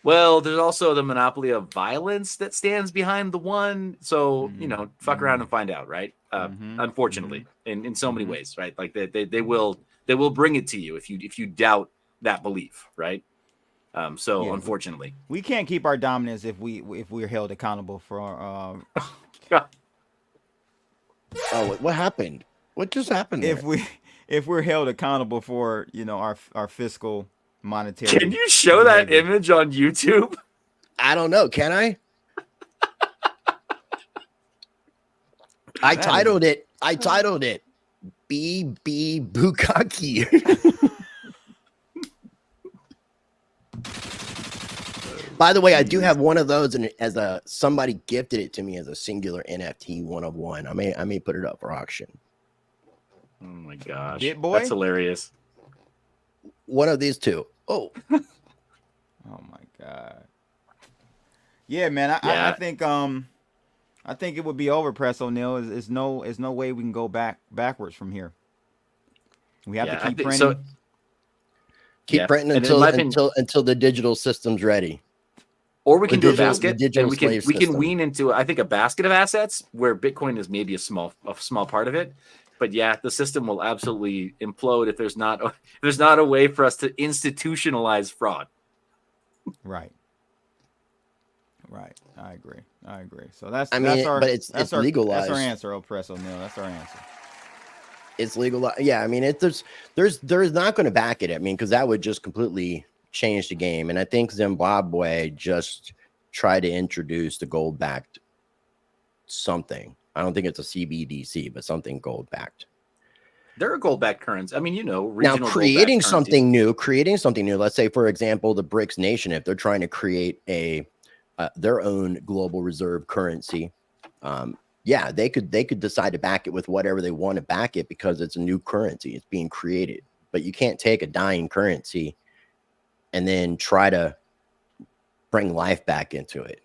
Well, there's also the monopoly of violence that stands behind the one. So, fuck around and find out, right? Unfortunately, in so many ways, right? Like they will bring it to you if you doubt that belief, right? Unfortunately, we can't keep our dominance if we're held accountable for our. Oh, what happened? What just happened? If we're held accountable for our fiscal monetary. Can you show that image on YouTube? I don't know. Can I? I titled it BB Bukkake. By the way, I do have one of those, and somebody gifted it to me as a singular NFT, one of one. I may put it up for auction. Oh my gosh, boy? That's hilarious. One of these two. Oh. Oh my God. Yeah, man. I think it would be over, Press O'Neil. There's no way we can go backwards from here. We have to keep printing. So, keep printing until the digital system's ready. Or we can do a basket, and we can wean into, I think, a basket of assets where Bitcoin is maybe a small part of it. But yeah, the system will absolutely implode if there's not a way for us to institutionalize fraud. Right. I agree. So that's it's legalized. That's our answer, Press O'Neil. That's our answer. It's legal. Yeah, I mean, there's not going to back it. I mean, because that would just completely change the game. And I think Zimbabwe just tried to introduce the gold-backed something. I don't think it's a CBDC, but something gold-backed. There are gold-backed currencies. I mean, now creating something new. Let's say, for example, the BRICS nation, if they're trying to create their own global reserve currency, yeah, they could decide to back it with whatever they want to back it because it's a new currency. It's being created. But you can't take a dying currency and then try to bring life back into it.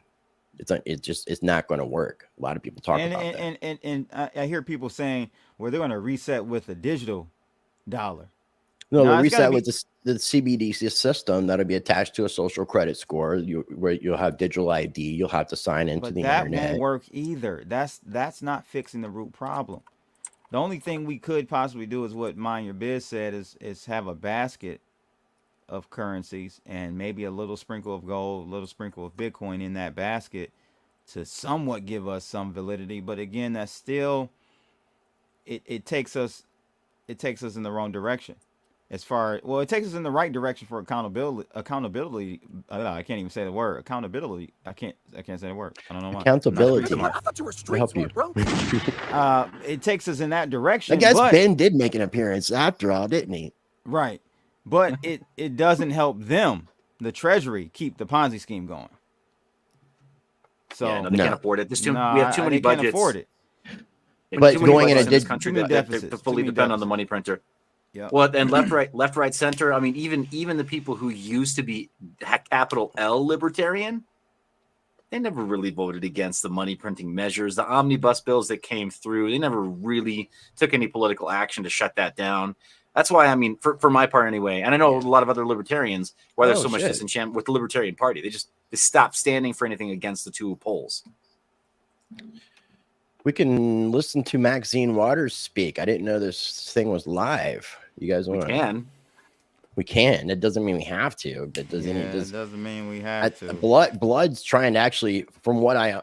It's not going to work. A lot of people talk about that. And I hear people saying, well, they're going to reset with a digital dollar. No, they'll reset with the CBDC system that'll be attached to a social credit score. Where you'll have digital ID. You'll have to sign into the internet. That won't work either. That's not fixing the root problem. The only thing we could possibly do is what Mind Your Biz said is have a basket of currencies and maybe a little sprinkle of gold, a little sprinkle of Bitcoin in that basket to somewhat give us some validity. But again, that's still it takes us in the wrong direction. It takes us in the right direction for accountability. I can't even say the word accountability. I can't say the word. I don't know why. Accountability. I thought you were straight help you. bro. It takes us in that direction. I guess Ben did make an appearance after all, didn't he? Right. But it doesn't help them, the Treasury, keep the Ponzi scheme going. So yeah, they can't afford it. We have too many budgets. Can't afford it. But going in this country to fully depend on the money printer. Yeah. Well, and left, right, center. I mean, even the people who used to be capital L libertarian, they never really voted against the money printing measures. The omnibus bills that came through, they never really took any political action to shut that down. That's why, I mean, for my part anyway, and I know a lot of other libertarians, why there's so much disenchantment with the Libertarian Party. They stopped standing for anything against the two poles. We can listen to Maxine Waters speak. I didn't know this thing was live. You guys want to? We can. It doesn't mean we have to. It doesn't mean we have to. Blood's trying to actually, from what I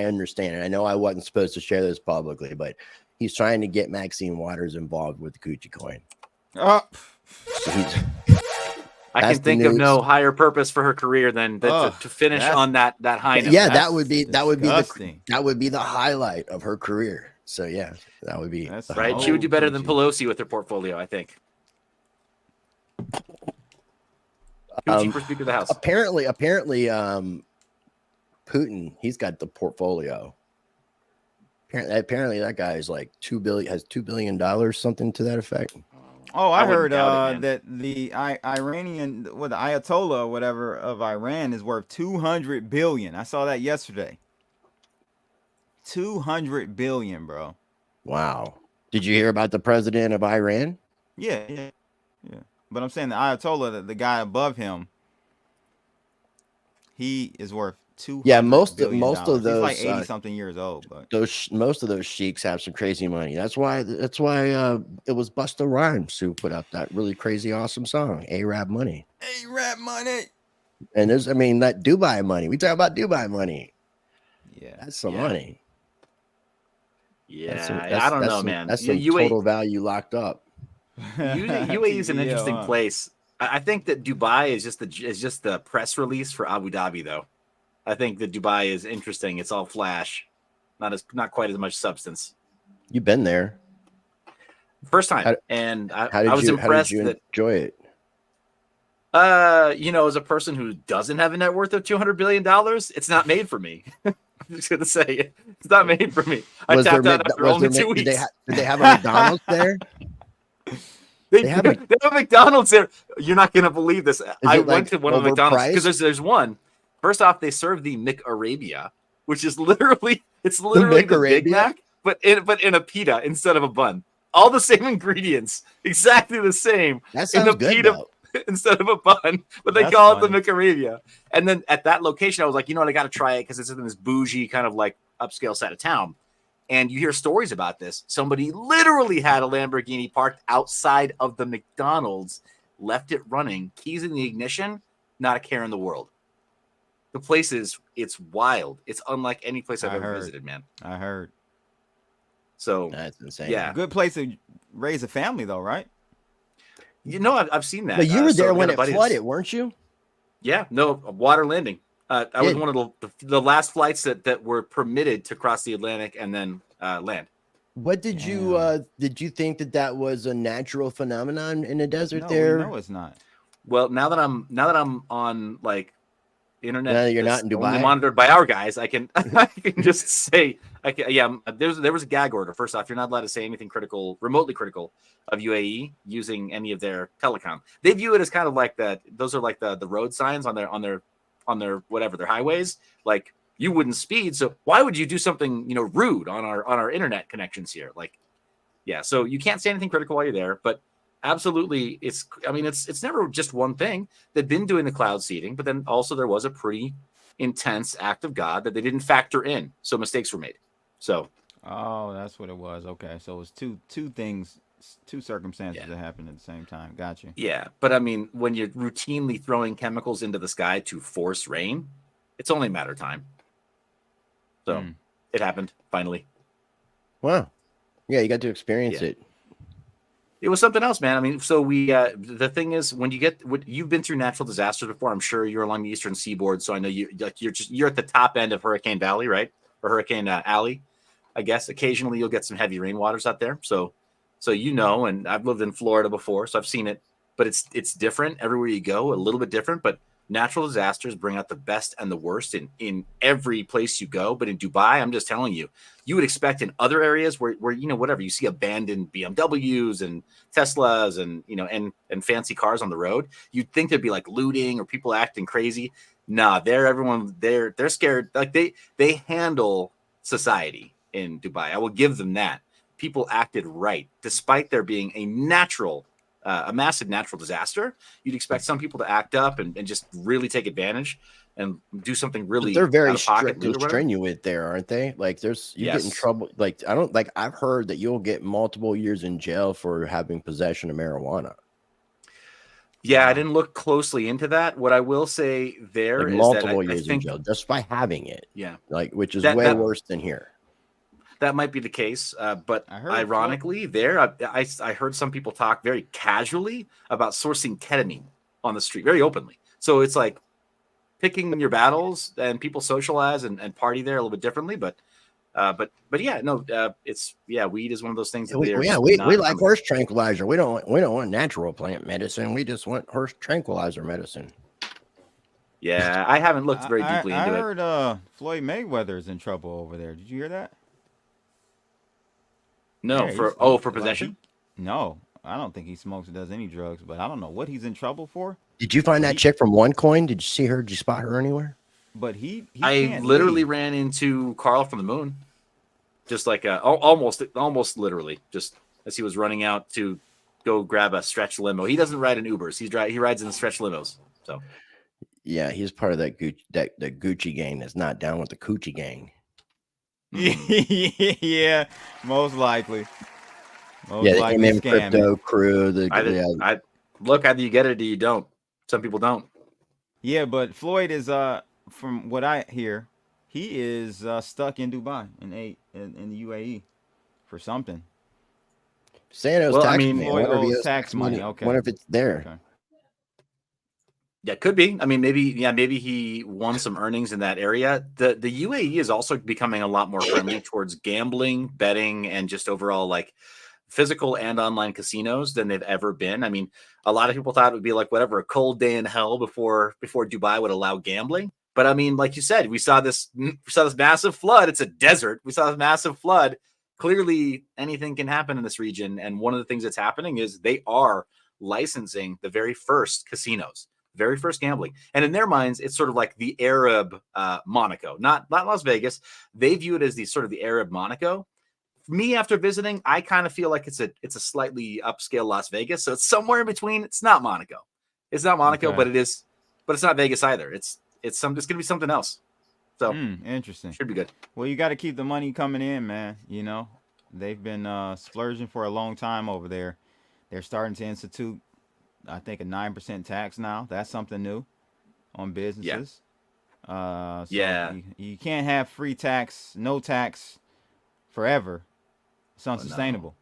understand, and I know I wasn't supposed to share this publicly, but he's trying to get Maxine Waters involved with the Gucci coin. Oh. So I can think of no higher purpose for her career than to finish on that high note. Yeah, that would be the highlight of her career. So yeah, that would be right. She would do better than Pelosi with her portfolio, I think. Gucci for Speaker of the House. Apparently, Putin, he's got the portfolio. Apparently, that guy is like $2 billion, something to that effect. Oh, I heard that the Iranian, the Ayatollah or whatever of Iran is worth $200 billion. I saw that yesterday. $200 billion, bro. Wow. Did you hear about the president of Iran? Yeah. But I'm saying the Ayatollah, the guy above him, he is worth $200 billion. Most of those, he's like 80 something years old. But most of those sheiks have some crazy money. That's why it was Busta Rhymes who put out that really crazy awesome song, Arab Money. Arab Money. And that Dubai money. We talk about Dubai money. Yeah, that's some money. Yeah, I don't know, man. That's some total value locked up. UAE is an interesting place. I think that Dubai is just the press release for Abu Dhabi, though. I think that Dubai is interesting. It's all flash, not quite as much substance. You've been there, first time, and I was impressed. How did you enjoy it? As a person who doesn't have a net worth of $200 billion, it's not made for me. I'm just gonna say it's not made for me. I tapped out after only 2 weeks. Did they have a McDonald's there? They have a McDonald's there. You're not gonna believe this. I went to one of the McDonald's because there's one. First off, they serve the McArabia, which is literally the Big Mac, but in a pita instead of a bun. All the same ingredients, exactly the same. That sounds good. Pita instead of a bun, but they call it the McArabia. And then at that location, I was like, you know what, I got to try it because it's in this bougie kind of like upscale side of town. And you hear stories about this. Somebody literally had a Lamborghini parked outside of the McDonald's, left it running, keys in the ignition, not a care in the world. The place it's wild. It's unlike any place I've ever visited, man. I heard. So that's insane. Yeah. Good place to raise a family though, right? I've seen that. But you were there when it flooded, weren't you? Yeah, no, water landing. I was one of the last flights that were permitted to cross the Atlantic and then land. What did you think that was a natural phenomenon in the desert there? No, it's not. Well, now that I'm on like internet, now you're not in Dubai, monitored by our guys, I can just say there was a gag order. First off, you're not allowed to say anything remotely critical of UAE using any of their telecom. They view it as kind of like that. Those are like the road signs on their whatever, their highways. Like, you wouldn't speed, so why would you do something rude on our internet connections here? Like, yeah, so you can't say anything critical while you're there, but absolutely, it's never just one thing. They've been doing the cloud seeding, but then also there was a pretty intense act of God that they didn't factor in, so mistakes were made. So, oh, that's what it was. Okay, so it was two things, two circumstances that happened at the same time. Gotcha. Yeah, but I mean, when you're routinely throwing chemicals into the sky to force rain, it's only a matter of time. So it happened finally. Wow. Yeah, you got to experience it. It was something else, man. I mean, so we the thing is, when you've been through natural disasters before, I'm sure you're along the eastern seaboard, so I know you're at the top end of Hurricane Valley, right? Or Hurricane Alley. I guess occasionally you'll get some heavy rainwaters out there. So and I've lived in Florida before, so I've seen it, but it's different everywhere you go, a little bit different, but natural disasters bring out the best and the worst in every place you go. But in Dubai, I'm just telling you, you would expect in other areas where whatever, you see abandoned BMWs and Teslas and fancy cars on the road, you'd think there'd be like looting or people acting crazy. Nah, they're scared. Like they handle society in Dubai. I will give them that. People acted right, despite there being a massive natural disaster. You'd expect some people to act up and just really take advantage and do something really. But they're very strict and strenuous there, aren't they? Like get in trouble. Like I've heard that you'll get multiple years in jail for having possession of marijuana. Yeah, I didn't look closely into that. What I will say there is multiple years in jail just by having it. Yeah, which is way worse than here. That might be the case, but ironically, I heard some people talk very casually about sourcing ketamine on the street, very openly. So it's like picking your battles, and people socialize and party there a little bit differently. But yeah, no, weed is one of those things. That we like horse tranquilizer. We don't want natural plant medicine. We just want horse tranquilizer medicine. Yeah, I haven't looked very deeply into it. I heard Floyd Mayweather's in trouble over there. Did you hear that? No, for possession? No, I don't think he smokes or does any drugs, but I don't know what he's in trouble for. Did you find that chick from OneCoin? Did you see her? Did you spot her anywhere? But I literally ran into Carl from the Moon, just like almost literally, just as he was running out to go grab a stretch limo. He doesn't ride in Ubers. He rides in the stretch limos. So yeah, he's part of that Gucci gang that's not down with the Coochie gang. Yeah, most likely. The crypto crew. Look, either you get it or you don't. Some people don't. Yeah, but Floyd is from what I hear, he is stuck in Dubai in the UAE for something. Saying it was tax money. Okay. What if it's there? Okay. Yeah, could be. I mean, maybe he won some earnings in that area. The UAE is also becoming a lot more friendly towards gambling, betting, and just overall like physical and online casinos than they've ever been. I mean, a lot of people thought it would be like whatever, a cold day in hell before Dubai would allow gambling. But I mean, like you said, we saw this massive flood. It's a desert. We saw this massive flood. Clearly, anything can happen in this region. And one of the things that's happening is they are licensing the very first casinos, very first gambling. And in their minds, it's sort of like the Arab Monaco, not Las Vegas. They view it as the Arab Monaco. Me, after visiting, I kind of feel like it's a slightly upscale Las Vegas. So it's somewhere in between. It's not Monaco. It's not Monaco, Okay. but it's not Vegas either. It's going to be something else. So interesting. Should be good. Well, you got to keep the money coming in, man. You know, they've been splurging for a long time over there. They're starting to institute, I think, a 9% tax now. That's something new on businesses. So you can't have free tax, no tax forever. It's unsustainable.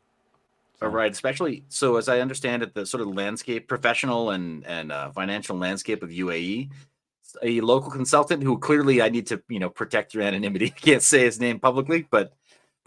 All right, especially so as I understand it, the sort of landscape, professional and financial landscape of UAE. A local consultant who clearly I need to protect your anonymity. I can't say his name publicly, but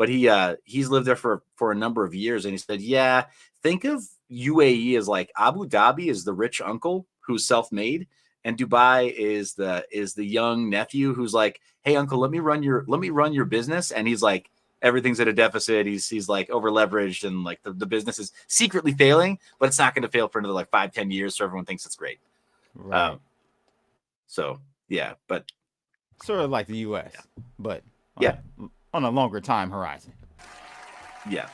he's lived there for a number of years, and he said, yeah, think of UAE as like Abu Dhabi is the rich uncle who's self-made, and Dubai is the young nephew who's like, hey uncle, let me run your business, and he's like, everything's at a deficit. He's like over leveraged, and like the business is secretly failing, but it's not going to fail for another like 5-10 years, so everyone thinks it's great. Right. So yeah, but sort of like the U.S., but on a longer time horizon. Yeah.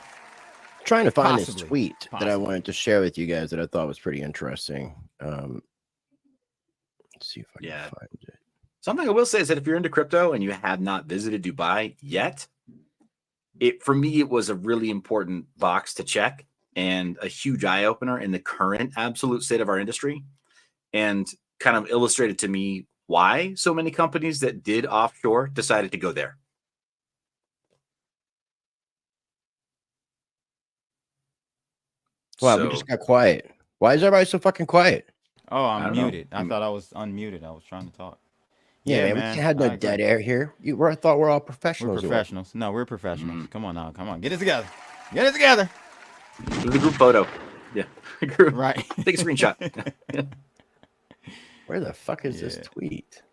Trying to find Possibly. this tweet that I wanted to share with you guys that I thought was pretty interesting. Let's see if I can find it. Something I will say is that if you're into crypto and you have not visited Dubai yet, for me it was a really important box to check and a huge eye opener in the current absolute state of our industry, and kind of illustrated to me why so many companies that did offshore decided to go there. Wow, we just got quiet. Why is everybody so fucking quiet? Oh, I'm muted. I thought I was unmuted. I was trying to talk. Yeah, man, we can't have no dead air here. I thought we're all professionals. We're professionals. No, we're professionals. Come on now. Come on. Get it together. Get it together. Do the group photo. Yeah. Right. Take a screenshot. Where the fuck is this tweet?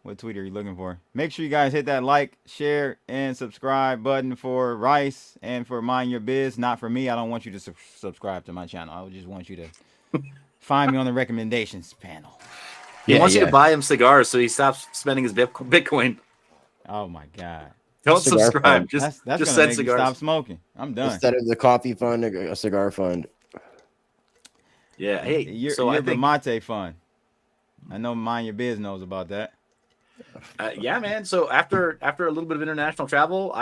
What tweet are you looking for? Make sure you guys hit that like, share, and subscribe button for Rice and for Mind Your Biz. Not for me. I don't want you to subscribe to my channel. I just want you to find me on the recommendations panel. He wants you to buy him cigars so he stops spending his Bitcoin. Oh my God. Don't subscribe. Fund. That's just gonna make cigars. me stop smoking. I'm done. Instead of the coffee fund, a cigar fund. Yeah. Hey, you're I the think Mate fund. I know Mind Your Biz knows about that. Yeah, man. So after a little bit of international travel,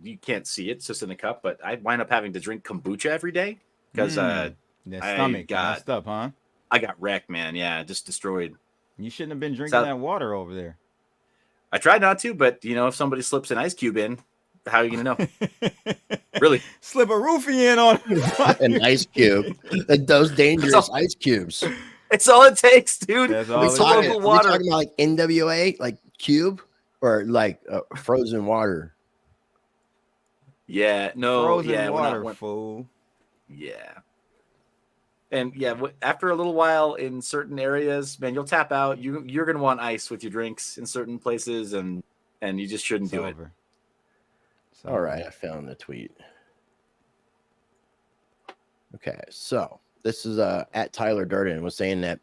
you can't see it, it's just in the cup, but I wind up having to drink kombucha every day because the stomach messed up, huh? I got wrecked, man. Yeah, just destroyed. You shouldn't have been drinking that water over there. I tried not to, but if somebody slips an ice cube in, how are you gonna know? Really? Slip a roofie in on an ice cube. Those dangerous ice cubes. It's all it takes, dude. That's all Are we talking about like NWA, like cube, or like frozen water? Yeah, no, frozen water, fool. Yeah. And after a little while in certain areas, man, you'll tap out. You're gonna want ice with your drinks in certain places, and you just shouldn't do it. All right, I found the tweet. Okay, so this is at Tyler Durden was saying that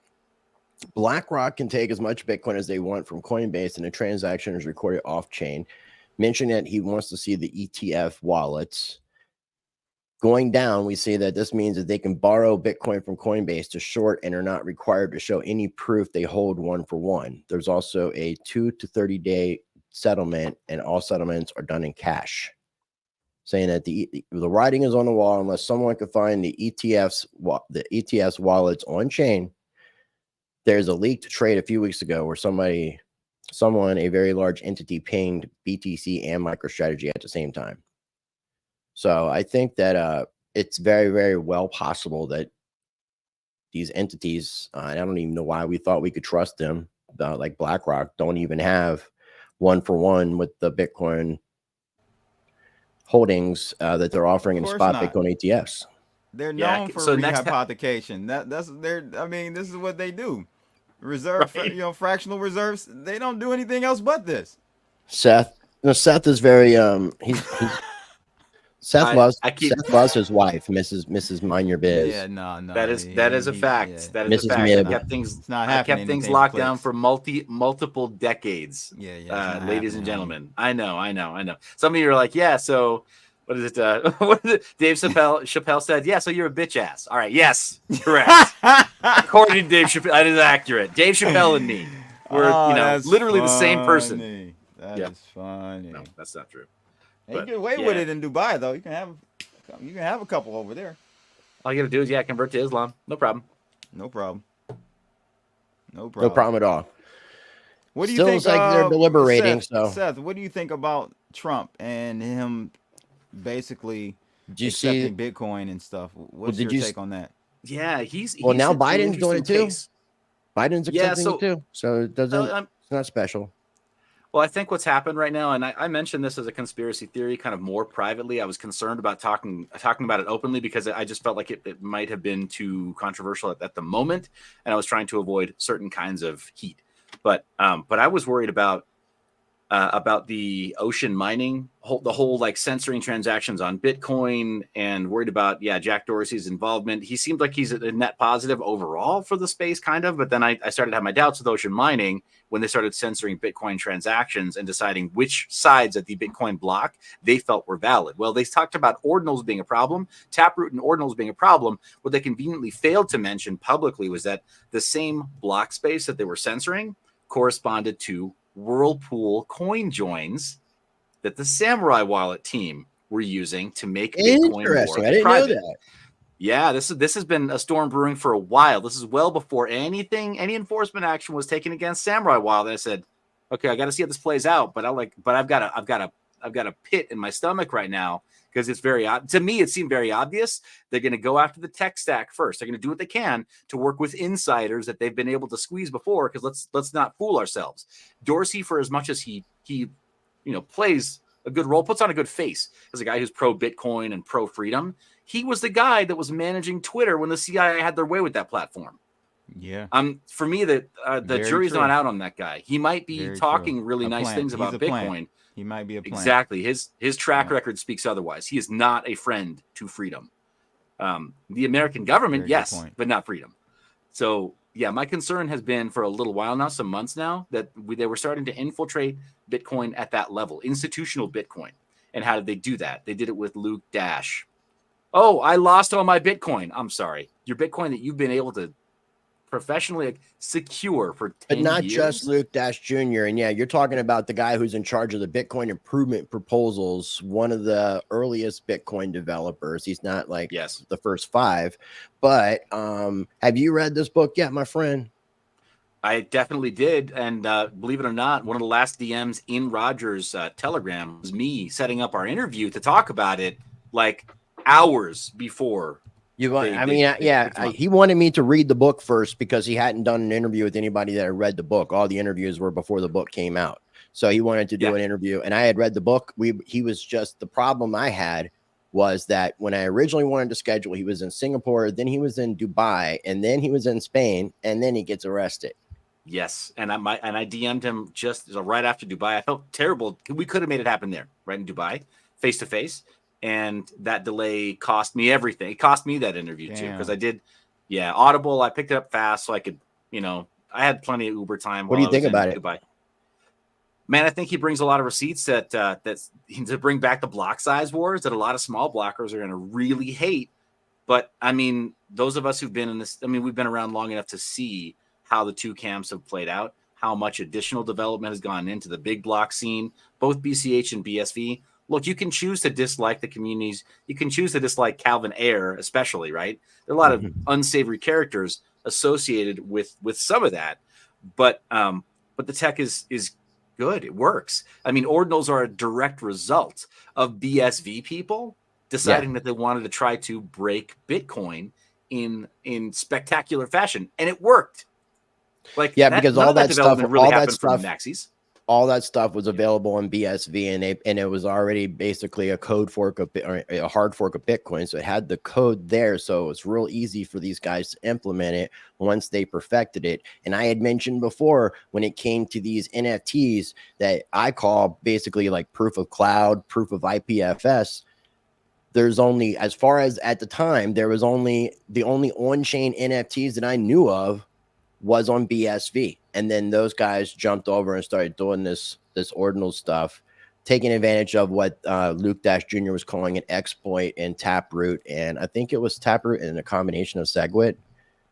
BlackRock can take as much Bitcoin as they want from Coinbase, and a transaction is recorded off chain. Mentioning that he wants to see the ETF wallets going down. We see that this means that they can borrow Bitcoin from Coinbase to short and are not required to show any proof they hold one for one. There's also a 2 to 30 day settlement, and all settlements are done in cash. Saying that the writing is on the wall unless someone can find the ETFs wallets on chain. There's a leaked trade a few weeks ago where someone, a very large entity, pinged BTC and MicroStrategy at the same time. So I think that it's very, very well possible that these entities, I don't even know why we thought we could trust them, like BlackRock, don't even have one for one with the Bitcoin holdings that they're offering in spot Bitcoin ETFs. They're known for rehypothecation. That's their. I mean, this is what they do. Reserve, fractional reserves. They don't do anything else but this. Seth is very Seth loves his wife, Mrs. Mind Your Biz. Yeah, no. That is a fact. Yeah. That is a fact. I kept things locked down for multiple decades. Ladies and gentlemen. I know. Some of you are like, yeah, so what is it? What is it? Dave Chappelle said, yeah, so you're a bitch ass. All right, yes, correct. According to Dave Chappelle, that is accurate. Dave Chappelle and me were, literally the same person. That is funny. No, that's not true. Hey, you get away with it in Dubai, though. You can have a couple over there. All you got to do is convert to Islam. No problem. No problem at all. What do you think? Like they're deliberating. Seth, what do you think about Trump and him basically accepting Bitcoin and stuff? What's your take on that? Yeah, he's now Biden's doing it too. Biden's accepting it too, so it doesn't. It's not special. Well, I think what's happened right now, and I mentioned this as a conspiracy theory kind of more privately. I was concerned about talking about it openly because I just felt like it might have been too controversial at the moment, and I was trying to avoid certain kinds of heat. But I was worried about the ocean mining, the whole like censoring transactions on Bitcoin, and worried about Jack Dorsey's involvement. He seemed like he's a net positive overall for the space, kind of. But then I started to have my doubts with ocean mining when they started censoring Bitcoin transactions and deciding which sides of the Bitcoin block they felt were valid. Well, they talked about Ordinals being a problem, Taproot and Ordinals being a problem. What they conveniently failed to mention publicly was that the same block space that they were censoring corresponded to Whirlpool coin joins that the Samurai Wallet team were using to make Bitcoin more I didn't private. know that. Yeah, this has been a storm brewing for a while. This is well before any enforcement action was taken against Samurai Wallet. I said, okay, I got to see how this plays out, but I've got a pit in my stomach right now because it's to me it seemed very obvious. They're going to go after the tech stack first. They're going to do what they can to work with insiders that they've been able to squeeze before. Because let's not fool ourselves. Dorsey, for as much as he plays a good role, puts on a good face as a guy who's pro Bitcoin and pro freedom. He was the guy that was managing Twitter when the CIA had their way with that platform. Yeah. For me, the jury's not out on that guy. He might be talking really nice things about Bitcoin. He might be a plant. Exactly. His track record speaks otherwise. He is not a friend to freedom. The American government, yes, but not freedom. So, yeah, my concern has been for a little while now, some months now, that they were starting to infiltrate Bitcoin at that level, institutional Bitcoin. And how did they do that? They did it with Luke Dash. Oh, I lost all my Bitcoin. I'm sorry. Your Bitcoin that you've been able to professionally secure for 10 but not years. Just Luke Dash Jr. And you're talking about the guy who's in charge of the Bitcoin improvement proposals, one of the earliest Bitcoin developers. He's not like the first 5, but have you read this book yet, my friend? I definitely did. And believe it or not, one of the last DMs in Roger's Telegram was me setting up our interview to talk about it like hours before. He wanted me to read the book first because he hadn't done an interview with anybody that had read the book. All the interviews were before the book came out. So he wanted to do an interview, and I had read the book. He was just, the problem I had was that when I originally wanted to schedule, he was in Singapore, then he was in Dubai, and then he was in Spain, and then he gets arrested. Yes, and I DM'd him just right after Dubai. I felt terrible. We could have made it happen there, right in Dubai, face to face. And that delay cost me everything. It cost me that interview too, because I did, Audible. I picked it up fast so I could, I had plenty of Uber time. What do you think about it? Dubai. Man, I think he brings a lot of receipts that's to bring back the block size wars that a lot of small blockers are going to really hate. But I mean, those of us who've been in this, we've been around long enough to see how the two camps have played out, how much additional development has gone into the big block scene, both BCH and BSV. Look, you can choose to dislike the communities. You can choose to dislike Calvin Ayre, especially, right? There are a lot of unsavory characters associated with some of that, but the tech is good. It works. Ordinals are a direct result of BSV people deciding that they wanted to try to break Bitcoin in spectacular fashion, and it worked. Because all that stuff really happened from Maxis. all that stuff was available on BSV, and it was already basically a code fork of or a hard fork of Bitcoin. So it had the code there, so it's real easy for these guys to implement it once they perfected it. And I had mentioned before, when it came to these NFTs that I call basically like proof of cloud, proof of IPFS, there's only, as far as at the time, there was only the only on-chain NFTs that I knew of was on BSV. And then those guys jumped over and started doing this ordinal stuff, taking advantage of what Luke Dash Jr. was calling an exploit and Taproot. And I think it was Taproot and a combination of SegWit.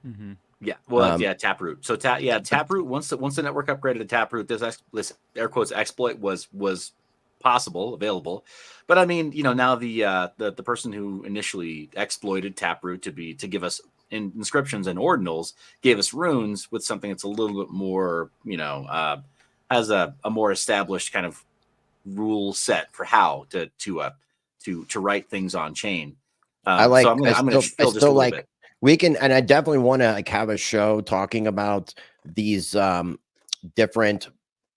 Mm-hmm. Yeah, well, Taproot. So Taproot, once the network upgraded to Taproot, this air quotes exploit was possible, available. But I mean, you know, now the person who initially exploited Taproot to give us inscriptions and ordinals gave us runes with something that's a little bit more, you know, has a more established kind of rule set for how to write things on chain. I like. So I'm gonna feel just a little bit. We can, and I definitely want to like have a show talking about these different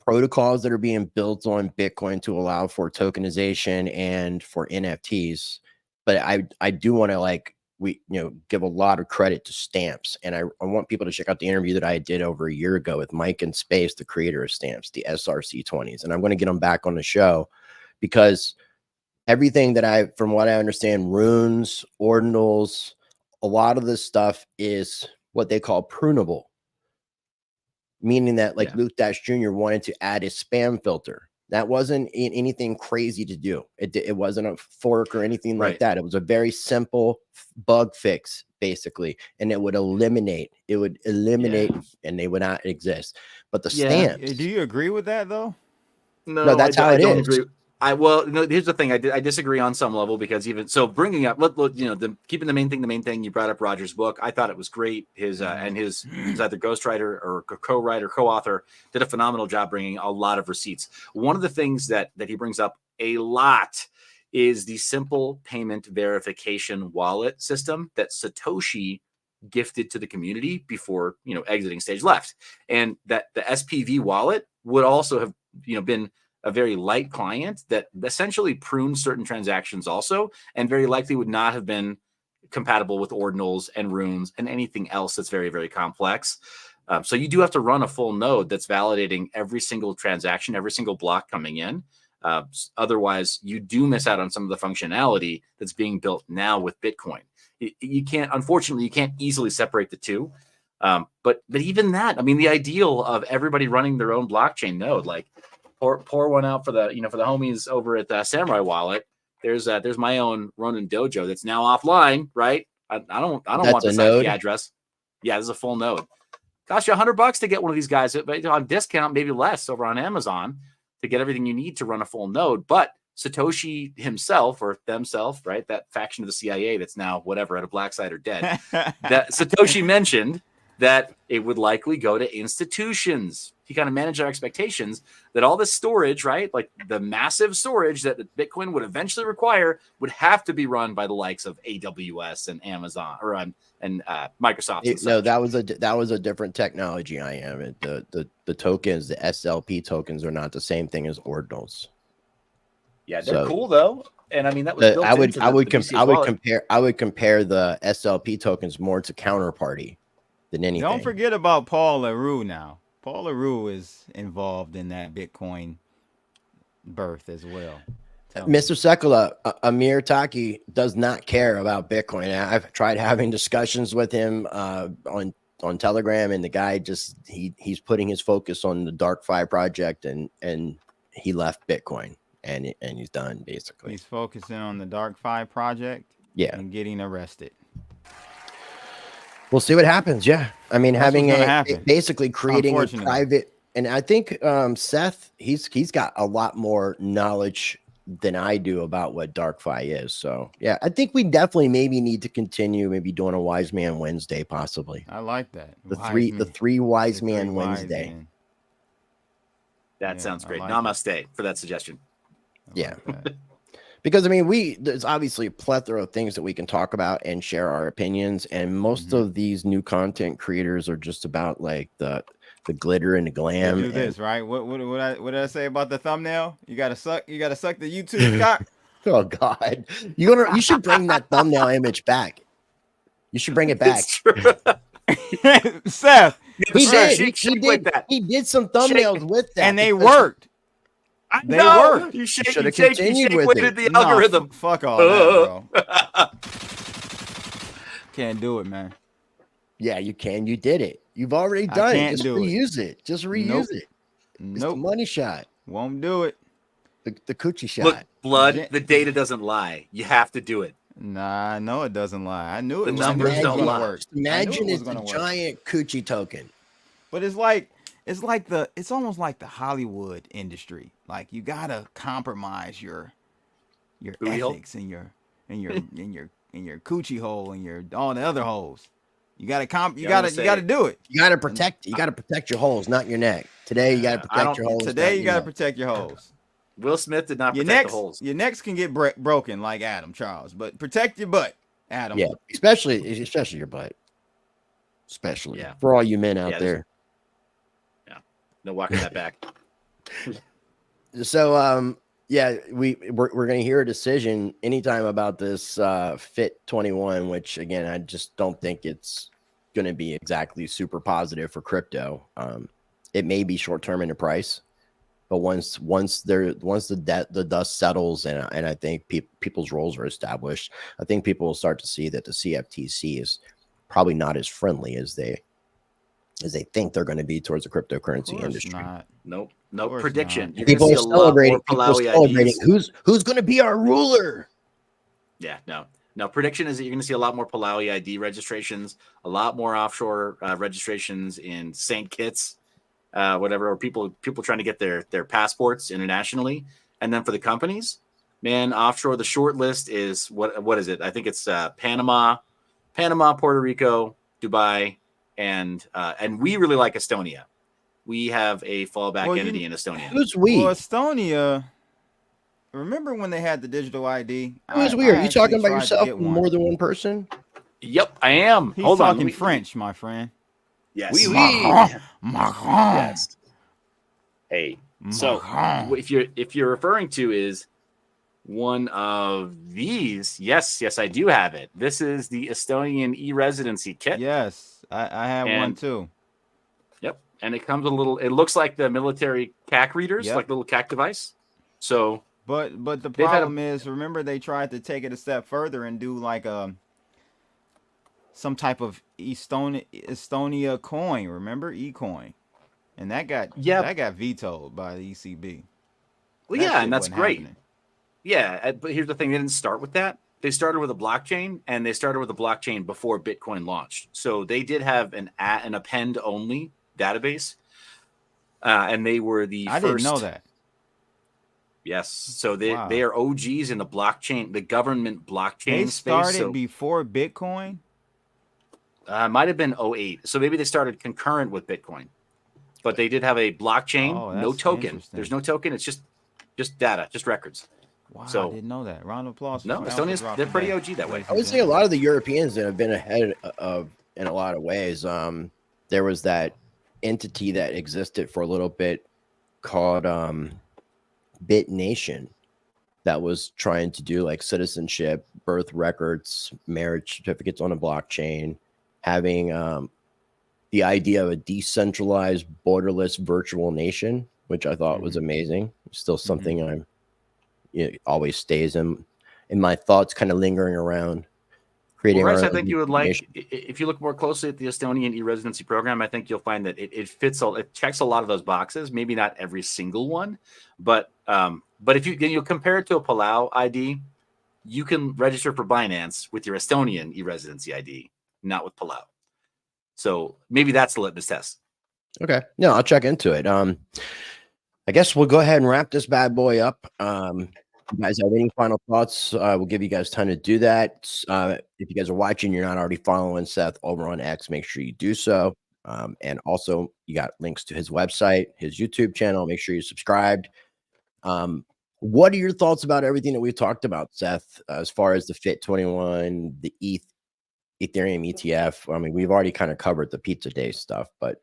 protocols that are being built on Bitcoin to allow for tokenization and for NFTs. But I do want to give a lot of credit to Stamps, and I want people to check out the interview that I did over a year ago with Mike and Space, the creator of Stamps, the SRC20s, and I'm going to get them back on the show because everything that from what I understand, runes, ordinals, a lot of this stuff is what they call prunable, meaning that Luke Dash Jr. wanted to add a spam filter. That wasn't anything crazy to do. It wasn't a fork or anything like that. It was a very simple bug fix, basically, and it would eliminate, and they would not exist. But the Stamps. Do you agree with that though? No, that's how it is. Agree. Here's the thing. I disagree on some level because even so, bringing up, keeping the main thing. You brought up Roger's book. I thought it was great. His either ghostwriter or co-writer, co-author did a phenomenal job bringing a lot of receipts. One of the things that he brings up a lot is the simple payment verification wallet system that Satoshi gifted to the community before exiting stage left, and that the SPV wallet would also have been a very light client that essentially pruned certain transactions also, and very likely would not have been compatible with ordinals and runes and anything else that's very, very complex. So you do have to run a full node that's validating every single transaction, every single block coming in. Otherwise, you do miss out on some of the functionality that's being built now with Bitcoin. Unfortunately, you can't easily separate the two. But even that, I mean, the ideal of everybody running their own blockchain node, like pour one out for the for the homies over at Samurai Wallet. There's my own Ronin Dojo that's now offline, right? I don't want this IP address. Yeah, this is a full node. Cost you $100 to get one of these guys on discount, maybe less over on Amazon to get everything you need to run a full node. But Satoshi himself or themselves, right? That faction of the CIA that's now whatever at a black site or dead. That Satoshi mentioned that it would likely go to institutions. He kind of managed our expectations that all this storage, right, like the massive storage that Bitcoin would eventually require, would have to be run by the likes of AWS and Amazon and Microsoft. No, that was a different technology. The tokens, the SLP tokens, are not the same thing as ordinals. Yeah, they're cool though. And I mean, that was built I would compare the SLP tokens more to Counterparty than anything. Don't forget about Paul LaRue now. Paul LaRue is involved in that Bitcoin birth as well. Mr. Sekula, Amir Taki does not care about Bitcoin. I've tried having discussions with him on Telegram, and the guy just he's putting his focus on the DarkFi project, and he left Bitcoin, and he's done basically. He's focusing on the DarkFi project, and getting arrested. We'll see what happens. Yeah, I mean, basically creating a private, and I think Seth, he's got a lot more knowledge than I do about what DarkFi is. So yeah, I think we definitely maybe need to continue doing a Wise Man Wednesday, possibly. I like that. The three Wise Man Wednesday. That sounds great. Namaste for that suggestion. Yeah. Because I mean, there's obviously a plethora of things that we can talk about and share our opinions, and most of these new content creators are just about like the glitter and the glam. Do this right. What did I say about the thumbnail? You gotta suck the YouTube cock. Oh God, you should bring that thumbnail image back. You should bring it back. Seth, he did some thumbnails with that, and they worked. They worked. You should have continued with it. The algorithm. Fuck all that, bro. Can't do it, man. Yeah, you can. You did it. You've already done it. Just reuse it. Just reuse it. It's the money shot. Won't do it. The coochie shot. Look, blood. The data doesn't lie. You have to do it. Nah, I know it doesn't lie. I knew it. The numbers don't lie. Imagine it's a giant coochie token. But it's almost like the Hollywood industry. Like you gotta compromise your ethics and your coochie hole and all the other holes. You gotta do it. You gotta protect. You gotta protect your holes, not your neck. Today you gotta protect your holes. Today you gotta protect your holes. Will Smith did not protect the holes. Your necks can get broken like Adam Charles, but protect your butt, Adam. Yeah, especially your butt. Especially for all you men out there. Yeah, no walking that back. So we're gonna hear a decision anytime about this FIT21, which again I just don't think it's gonna be exactly super positive for crypto. It may be short term in the price, but once the dust settles and I think people's roles are established, I think people will start to see that the CFTC is probably not as friendly as they think they're going to be towards the cryptocurrency industry. Nope. Prediction. People are celebrating. Who's going to be our ruler? Yeah, no. Prediction is that you're going to see a lot more Pahlavi ID registrations, a lot more offshore registrations in St. Kitts, whatever, or people trying to get their passports internationally. And then for the companies, man, offshore, the short list is what is it? I think it's Panama, Puerto Rico, Dubai, and we really like Estonia. We have a fallback entity in Estonia. Who's we? Well, Estonia. Remember when they had the digital ID? It was weird. Are you talking about yourself more than one person? Yep, I am. He's talking French, my friend. Yes. Oui. Macron. Yes. Hey, so if you're referring to is one of these, yes, I do have it. This is the Estonian e-residency kit. Yes, I have one too. Yep, and it comes with it looks like the military CAC readers, like the little CAC device. So, but the problem is, remember they tried to take it a step further and do like some type of Estonia coin. Remember eCoin, and that got vetoed by the ECB. Well, and that's great. Happening. Yeah, but here's the thing: they didn't start with that. They started with a blockchain, and they started with a blockchain before Bitcoin launched. So they did have an append-only database, and they were the first. I didn't know that. Yes, so they are OGs in the blockchain, the government blockchain space. They started before Bitcoin. Might have been 2008. So maybe they started concurrent with Bitcoin, but they did have a blockchain, no token. There's no token. It's just data, just records. Wow, so, I didn't know that. Round of applause. No, Estonians, they're pretty OG that way. I would say a lot of the Europeans that have been ahead of in a lot of ways. There was that entity that existed for a little bit called BitNation that was trying to do like citizenship, birth records, marriage certificates on a blockchain, having the idea of a decentralized, borderless virtual nation, which I thought was amazing. Still something it always stays in my thoughts, kind of lingering around. Creating. Well, I think you would like, if you look more closely at the Estonian e-residency program, I think you'll find that it fits it checks a lot of those boxes. Maybe not every single one, but if you compare it to a Palau ID, you can register for Binance with your Estonian e-residency ID, not with Palau. So maybe that's the litmus test. Okay, no, I'll check into it. I guess we'll go ahead and wrap this bad boy up. You guys have any final thoughts? We'll give you guys time to do that. If you guys are watching, you're not already following Seth over on X, make sure you do so. And also, you got links to his website, his YouTube channel. Make sure you're subscribed. What are your thoughts about everything that we've talked about, Seth, as far as the FIT21, the Ethereum ETF? I mean, we've already kind of covered the pizza day stuff, but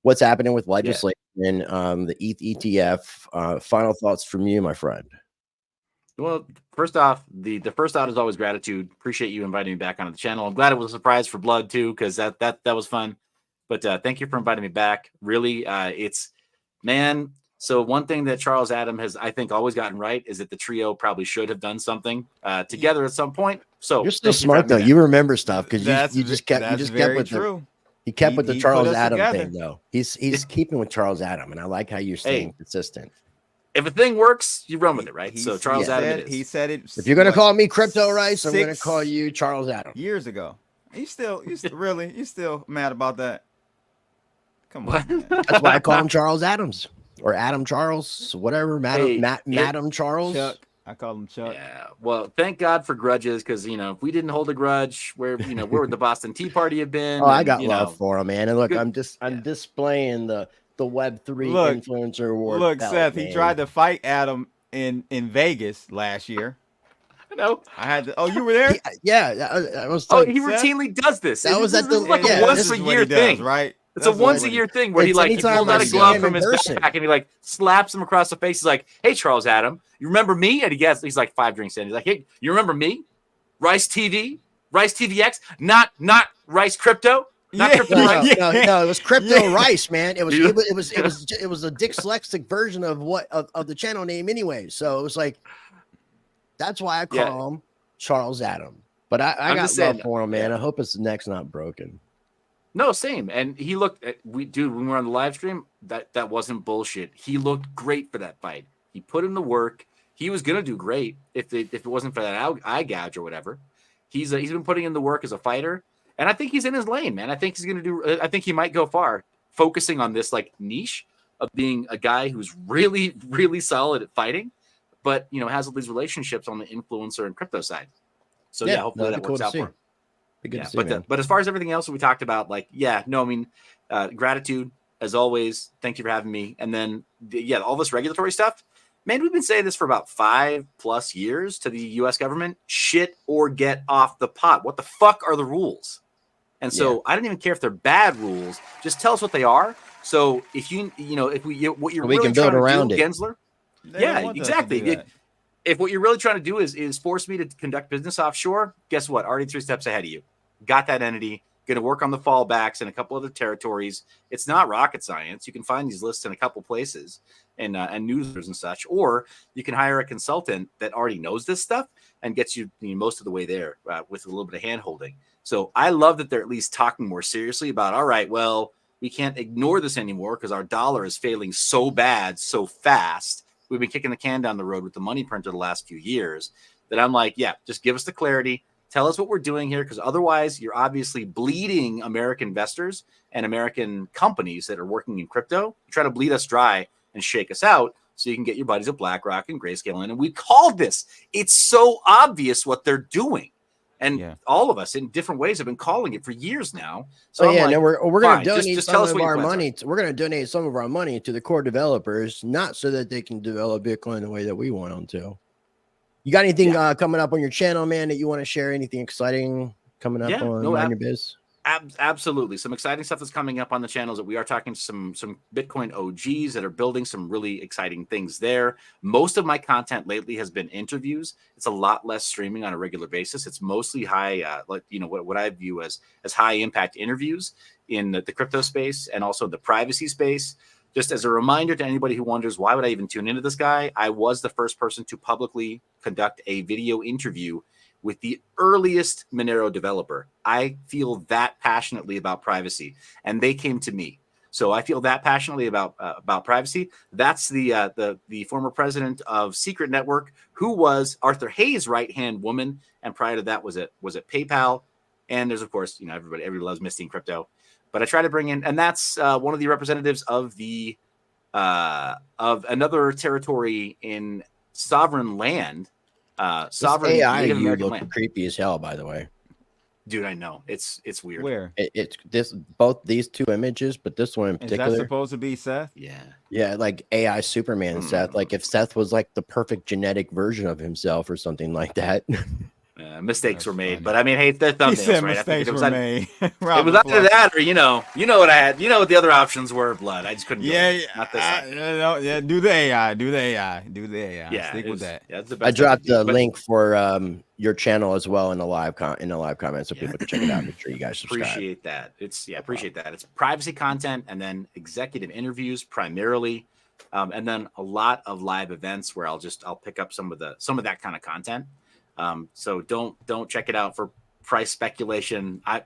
what's happening with legislation, the ETH ETF? Final thoughts from you, my friend. Well, first off, the first thought is always gratitude. Appreciate you inviting me back onto the channel. I'm glad it was a surprise for Blood too, because that was fun. But thank you for inviting me back. Really, man. So one thing that Charles Adam has, I think, always gotten right is that the trio probably should have done something together at some point. So you're still smart though. You remember stuff because you just kept with true. He kept with the Charles Adam thing though. He's keeping with Charles Adam, and I like how you're staying consistent. If a thing works, you run with it, right? So Charles Adam it is. He said it. If you're gonna call me Crypto Rice, I'm gonna call you Charles Adam. Years ago. You still mad about that? Come on. That's why I call him Charles Adams. Or Adam Charles, whatever, Madam Charles. Chuck. I call him Chuck. Yeah. Well, thank God for grudges, because if we didn't hold a grudge, where would the Boston Tea Party have been? Oh, I got love for him, man. And look, I'm displaying the Web3 influencer award. Look, Seth, he tried to fight Adam in Vegas last year. No, I had to. Oh, you were there? I was. Oh, he routinely does this. That was at the like a once a year thing, right? It's a once a year thing where he pulls out a glove from his backpack and he slaps him across the face. He's like, "Hey, Charles Adam, you remember me?" And he's like 5 drinks in. He's like, "Hey, you remember me? Rice TV, Rice TVX, not Rice Crypto, not Crypto Rice." No, it was Crypto Rice, man. It was a dyslexic version of of the channel name anyway. So it was like, that's why I call him Charles Adam. But I got love for him, man. I hope his neck's not broken. No, same. And he looked when we were on the live stream, that wasn't bullshit. He looked great for that fight. He put in the work. He was gonna do great if it wasn't for that eye gouge or whatever. He's been putting in the work as a fighter, and I think he's in his lane, man. I think he's gonna do. I think he might go far, focusing on this niche of being a guy who's really, really solid at fighting, but has all these relationships on the influencer and crypto side. So hopefully that works out for him. But as far as everything else that we talked about, gratitude as always. Thank you for having me. And then all this regulatory stuff, man, we've been saying this for about 5+ years to the U.S. government: shit or get off the pot. What the fuck are the rules? And so I don't even care if they're bad rules. Just tell us what they are. So if what you're really can build trying around to do, it. Gensler, exactly. If what you're really trying to do is force me to conduct business offshore, guess what? Already 3 steps ahead of you. Got that entity, going to work on the fallbacks in a couple other territories. It's not rocket science. You can find these lists in a couple places and newsletters and such, or you can hire a consultant that already knows this stuff and gets you most of the way there with a little bit of hand holding. So I love that they're at least talking more seriously about, all right, well, we can't ignore this anymore because our dollar is failing so bad, so fast. We've been kicking the can down the road with the money printer the last few years that I'm like, just give us the clarity. Tell us what we're doing here, because otherwise you're obviously bleeding American investors and American companies that are working in crypto. You try to bleed us dry and shake us out so you can get your buddies at BlackRock and Grayscale in. And we called this. It's so obvious what they're doing. And all of us in different ways have been calling it for years now. So then we're going to donate some of our money. We're going to donate some of our money to the core developers, not so that they can develop Bitcoin the way that we want them to. You got anything coming up on your channel, man, that you want to share? Anything exciting coming up on your biz? Absolutely. Some exciting stuff is coming up on the channels that we are talking to some Bitcoin OGs that are building some really exciting things there. Most of my content lately has been interviews. It's a lot less streaming on a regular basis. It's mostly high, what I view as high impact interviews in the crypto space and also the privacy space. Just as a reminder to anybody who wonders, why would I even tune into this guy? I was the first person to publicly conduct a video interview with the earliest Monero developer. I feel that passionately about privacy, and they came to me. So I feel that passionately about privacy. That's the former president of Secret Network, who was Arthur Hayes' right-hand woman, and prior to that was at PayPal. And there's, of course, everybody loves Misty and crypto. But I try to bring in, and that's one of the representatives of of another territory in sovereign land. Sovereign AI, you look land. creepy as hell, by the way. Dude, I know it's weird. Where? It's this both these two images, but this one in particular. Is that supposed to be Seth? Yeah, like AI Superman Seth. Like if Seth was like the perfect genetic version of himself or something like that. Mistakes were made, but I mean, hey, they're thumbnails, right? Mistakes were made. It was either that or you know what I had. You know what the other options were. Blood. I just couldn't. Not this. Do the AI. Yeah, stick with that. Yeah, I dropped the link for your channel as well in the live comments, so people can check it out. Make sure you guys subscribe. Appreciate that. Appreciate that. It's privacy content and then executive interviews primarily, and then a lot of live events where I'll pick up some of that kind of content. So don't check it out for price speculation. I